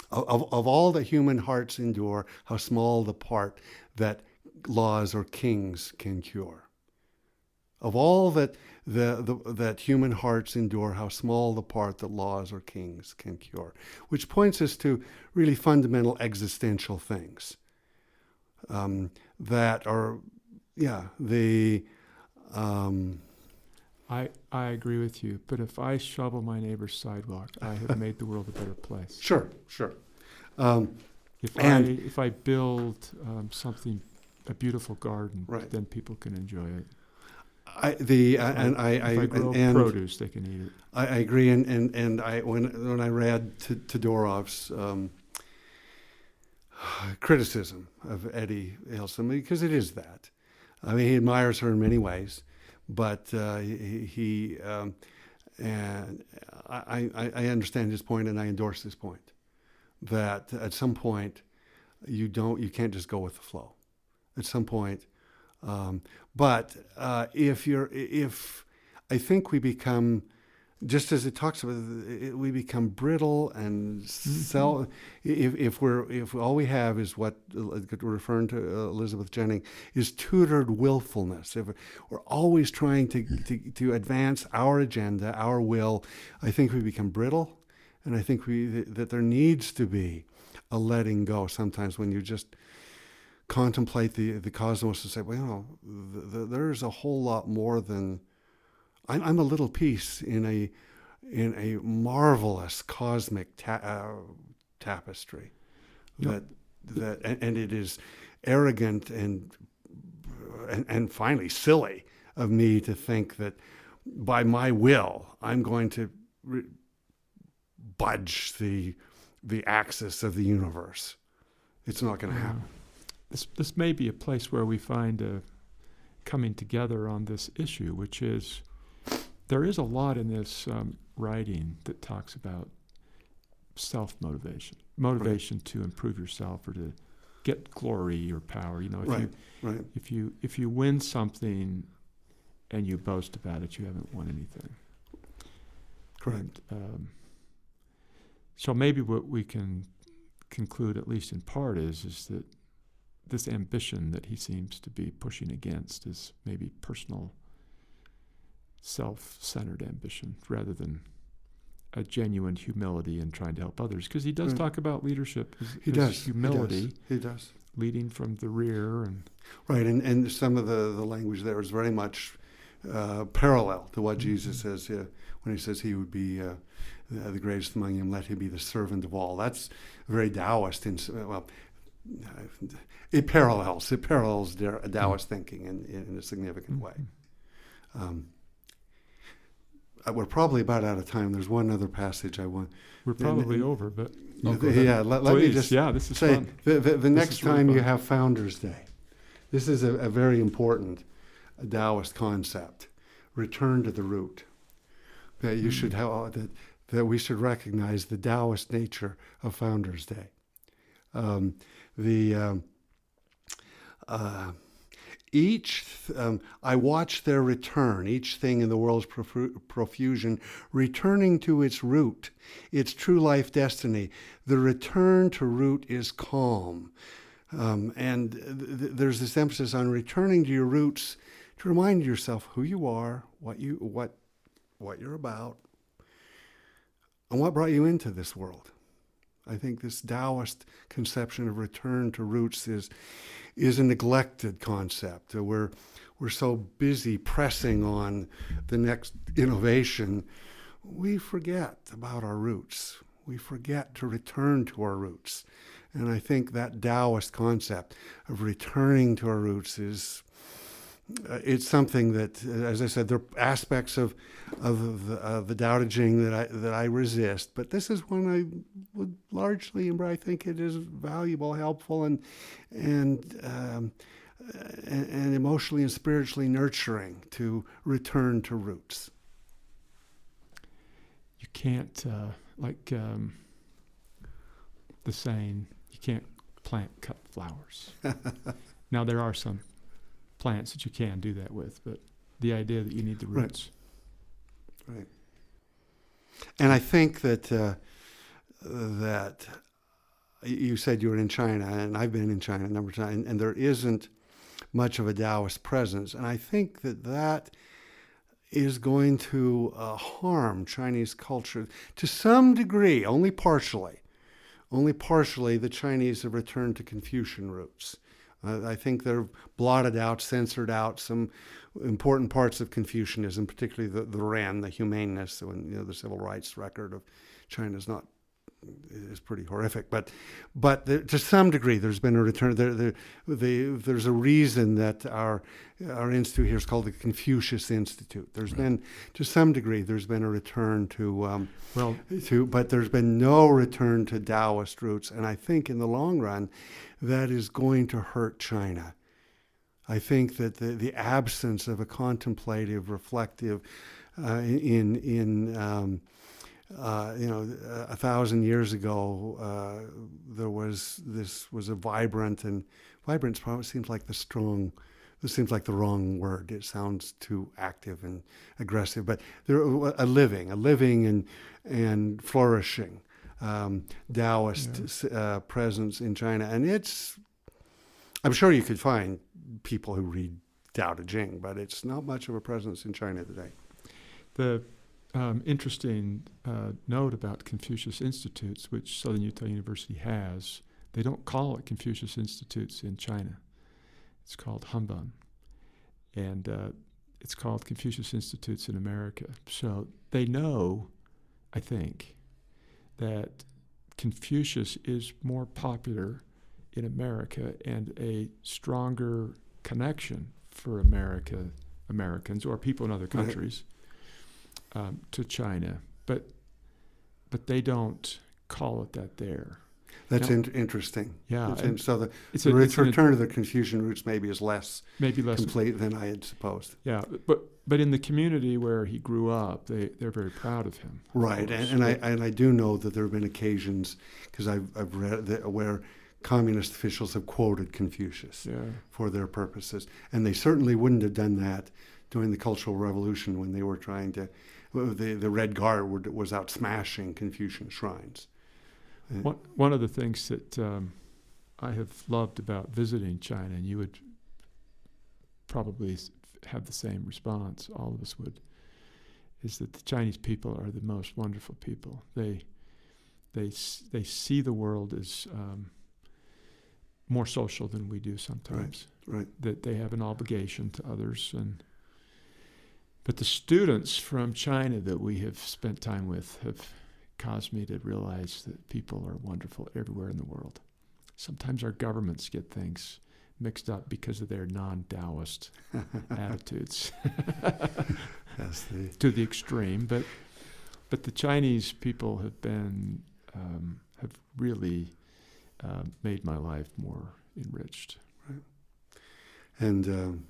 Of all that human hearts endure, how small the part that laws or kings can cure. Of all that that human hearts endure, how small the part that laws or kings can cure. Which points us to really fundamental existential things that are, I agree with you, but if I shovel my neighbor's sidewalk, I have made the world a better place. Sure. If I build a beautiful garden, right, then people can enjoy it. If I grow produce, they can eat it. I agree, and when I read Todorov's criticism of Eddie Ilson, because it is that. I mean, he admires her in many ways, but and I understand his point, and I endorse his point that at some point you can't just go with the flow. At some point. But if I think we become, just as it talks about, we become brittle and if all we have is what referring to Elizabeth Jennings is tutored willfulness. If we're always trying to advance our agenda, our will, I think we become brittle, and I think that there needs to be a letting go sometimes when you just contemplate the cosmos and say, well, there's a whole lot more than I'm a little piece in a marvelous cosmic tapestry. Yep. And it is arrogant and finally silly of me to think that by my will I'm going to budge the axis of the universe. It's not going to happen. This may be a place where we find a coming together on this issue, which is there is a lot in this writing that talks about self-motivation, motivation to improve yourself or to get glory or power. If you win something and you boast about it, you haven't won anything. Correct. And, so maybe what we can conclude, at least in part, is that this ambition that he seems to be pushing against is maybe personal, self-centered ambition rather than a genuine humility in trying to help others, because he does talk about leadership. He does. Humility. He does. Leading from the rear. Right, and some of the language there is very much parallel to what Jesus says when he says he would be the greatest among you, and let him be the servant of all. That's very Taoist. It parallels Taoist thinking in a significant way. We're probably about out of time. There's one other passage I want. We're probably over, but let me just this is say fun. The next time really you have Founders Day, this is a very important Taoist concept. Return to the root. That you should have that we should recognize the Taoist nature of Founders Day. I watch their return, each thing in the world's profusion, returning to its root, its true life destiny. The return to root is calm. There's this emphasis on returning to your roots to remind yourself who you are, what you're about, and what brought you into this world. I think this Taoist conception of return to roots is a neglected concept. We're so busy pressing on the next innovation, we forget about our roots. We forget to return to our roots. And I think that Taoist concept of returning to our roots it's something that, as I said, there are aspects of the Tao Te Ching that I resist, but this is one I would largely embrace. I think it is valuable, helpful, and emotionally and spiritually nurturing to return to roots. You can't, the saying, you can't plant cut flowers. Now there are some plants that you can do that with, but the idea that you need the roots. Right. And I think that you said you were in China, and I've been in China a number of times, and there isn't much of a Taoist presence. And I think that is going to harm Chinese culture to some degree, only partially. Only partially the Chinese have returned to Confucian roots. I think they've blotted out, censored out some important parts of Confucianism, particularly the Ren, the humaneness, when the civil rights record of China is pretty horrific. But to some degree, there's been a return. There's a reason that our institute here is called the Confucius Institute. There's been, to some degree, there's been a return but there's been no return to Taoist roots. And I think in the long run, that is going to hurt China. I think that the absence of a contemplative, reflective, 1,000 years ago, this was a vibrant, and vibrant probably seems like the wrong word. It sounds too active and aggressive, but there a living and flourishing Taoist presence in China, and I'm sure you could find people who read Tao Te Ching, but it's not much of a presence in China today. The interesting note about Confucius Institutes, which Southern Utah University has, they don't call it Confucius Institutes in China. It's called Hanban. And it's called Confucius Institutes in America. So they know, I think, that Confucius is more popular in America and a stronger connection for Americans or people in other countries to China, but they don't call it that there. That's interesting. Yeah. So the return to the Confucian roots maybe less complete than I had supposed. Yeah, but in the community where he grew up, they're very proud of him. Right, and I do know that there have been occasions, because I've read that, where communist officials have quoted Confucius for their purposes, and they certainly wouldn't have done that during the Cultural Revolution when they were trying to. The Red Guard was out smashing Confucian shrines. One of the things that I have loved about visiting China, and you would probably have the same response, all of us would, is that the Chinese people are the most wonderful people. They see the world as more social than we do sometimes. Right. That they have an obligation to others, but the students from China that we have spent time with have caused me to realize that people are wonderful everywhere in the world. Sometimes our governments get things mixed up because of their non-Taoist attitudes to the extreme. But the Chinese people have been have really made my life more enriched. Right. And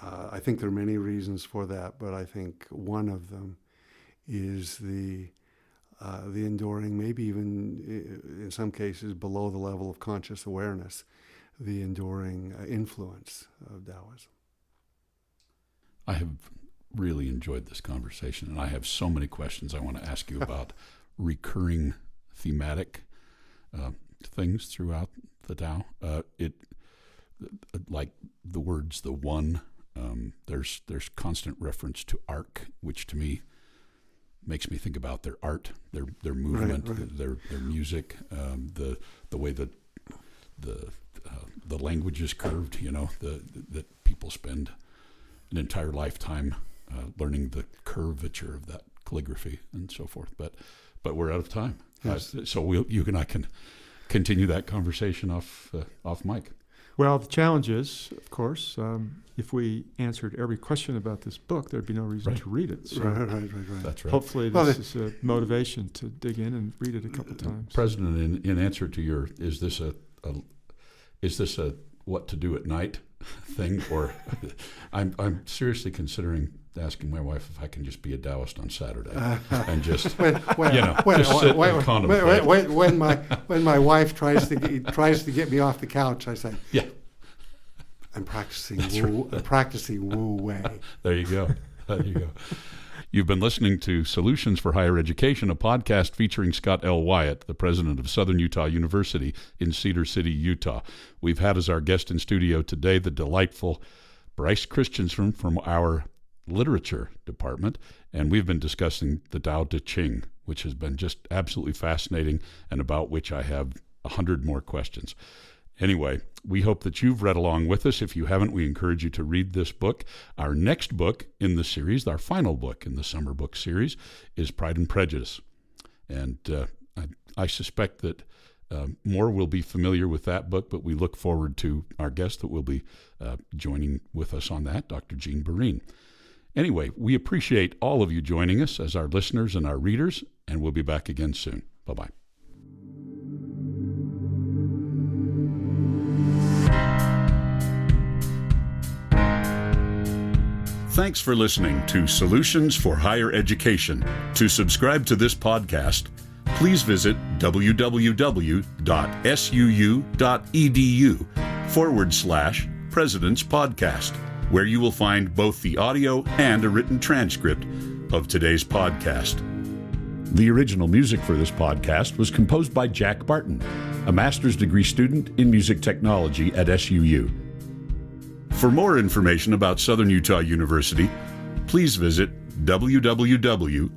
I think there are many reasons for that, but I think one of them is the enduring, maybe even in some cases below the level of conscious awareness, the enduring influence of Taoism. I have really enjoyed this conversation, and I have so many questions I want to ask you about recurring thematic things throughout the Tao. Like the words, the one. There's constant reference to arc, which to me makes me think about their art, their movement, right. their music, the way that the language is curved. That people spend an entire lifetime learning the curvature of that calligraphy and so forth. But we're out of time, yes. So you and I can continue that conversation off mic. Well, the challenge is, of course, if we answered every question about this book, there'd be no reason to read it. So Right. That's right. hopefully this is a motivation to dig in and read it a couple times. President, in answer to your, is this a what to do at night thing, or I'm seriously considering asking my wife if I can just be a Taoist on Saturday and just sit and contemplate. When my wife tries to get me off the couch, I say, yeah, I'm practicing I'm practicing Wu Wei. There you go. You've been listening to Solutions for Higher Education, a podcast featuring Scott L. Wyatt, the president of Southern Utah University in Cedar City, Utah. We've had as our guest in studio today the delightful Bryce Christensen from our literature department, and we've been discussing the Tao Te Ching, which has been just absolutely fascinating and about which I have 100 more questions. Anyway, we hope that you've read along with us. If you haven't, we encourage you to read this book. Our next book in the series, our final book in the summer book series, is Pride and Prejudice. And I suspect that more will be familiar with that book, but we look forward to our guest that will be joining with us on that, Dr. Jean Bereen. Anyway, we appreciate all of you joining us as our listeners and our readers, and we'll be back again soon. Bye-bye. Thanks for listening to Solutions for Higher Education. To subscribe to this podcast, please visit www.suu.edu/President's Podcast, where you will find both the audio and a written transcript of today's podcast. The original music for this podcast was composed by Jack Barton, a master's degree student in music technology at SUU. For more information about Southern Utah University, please visit www.suu.edu.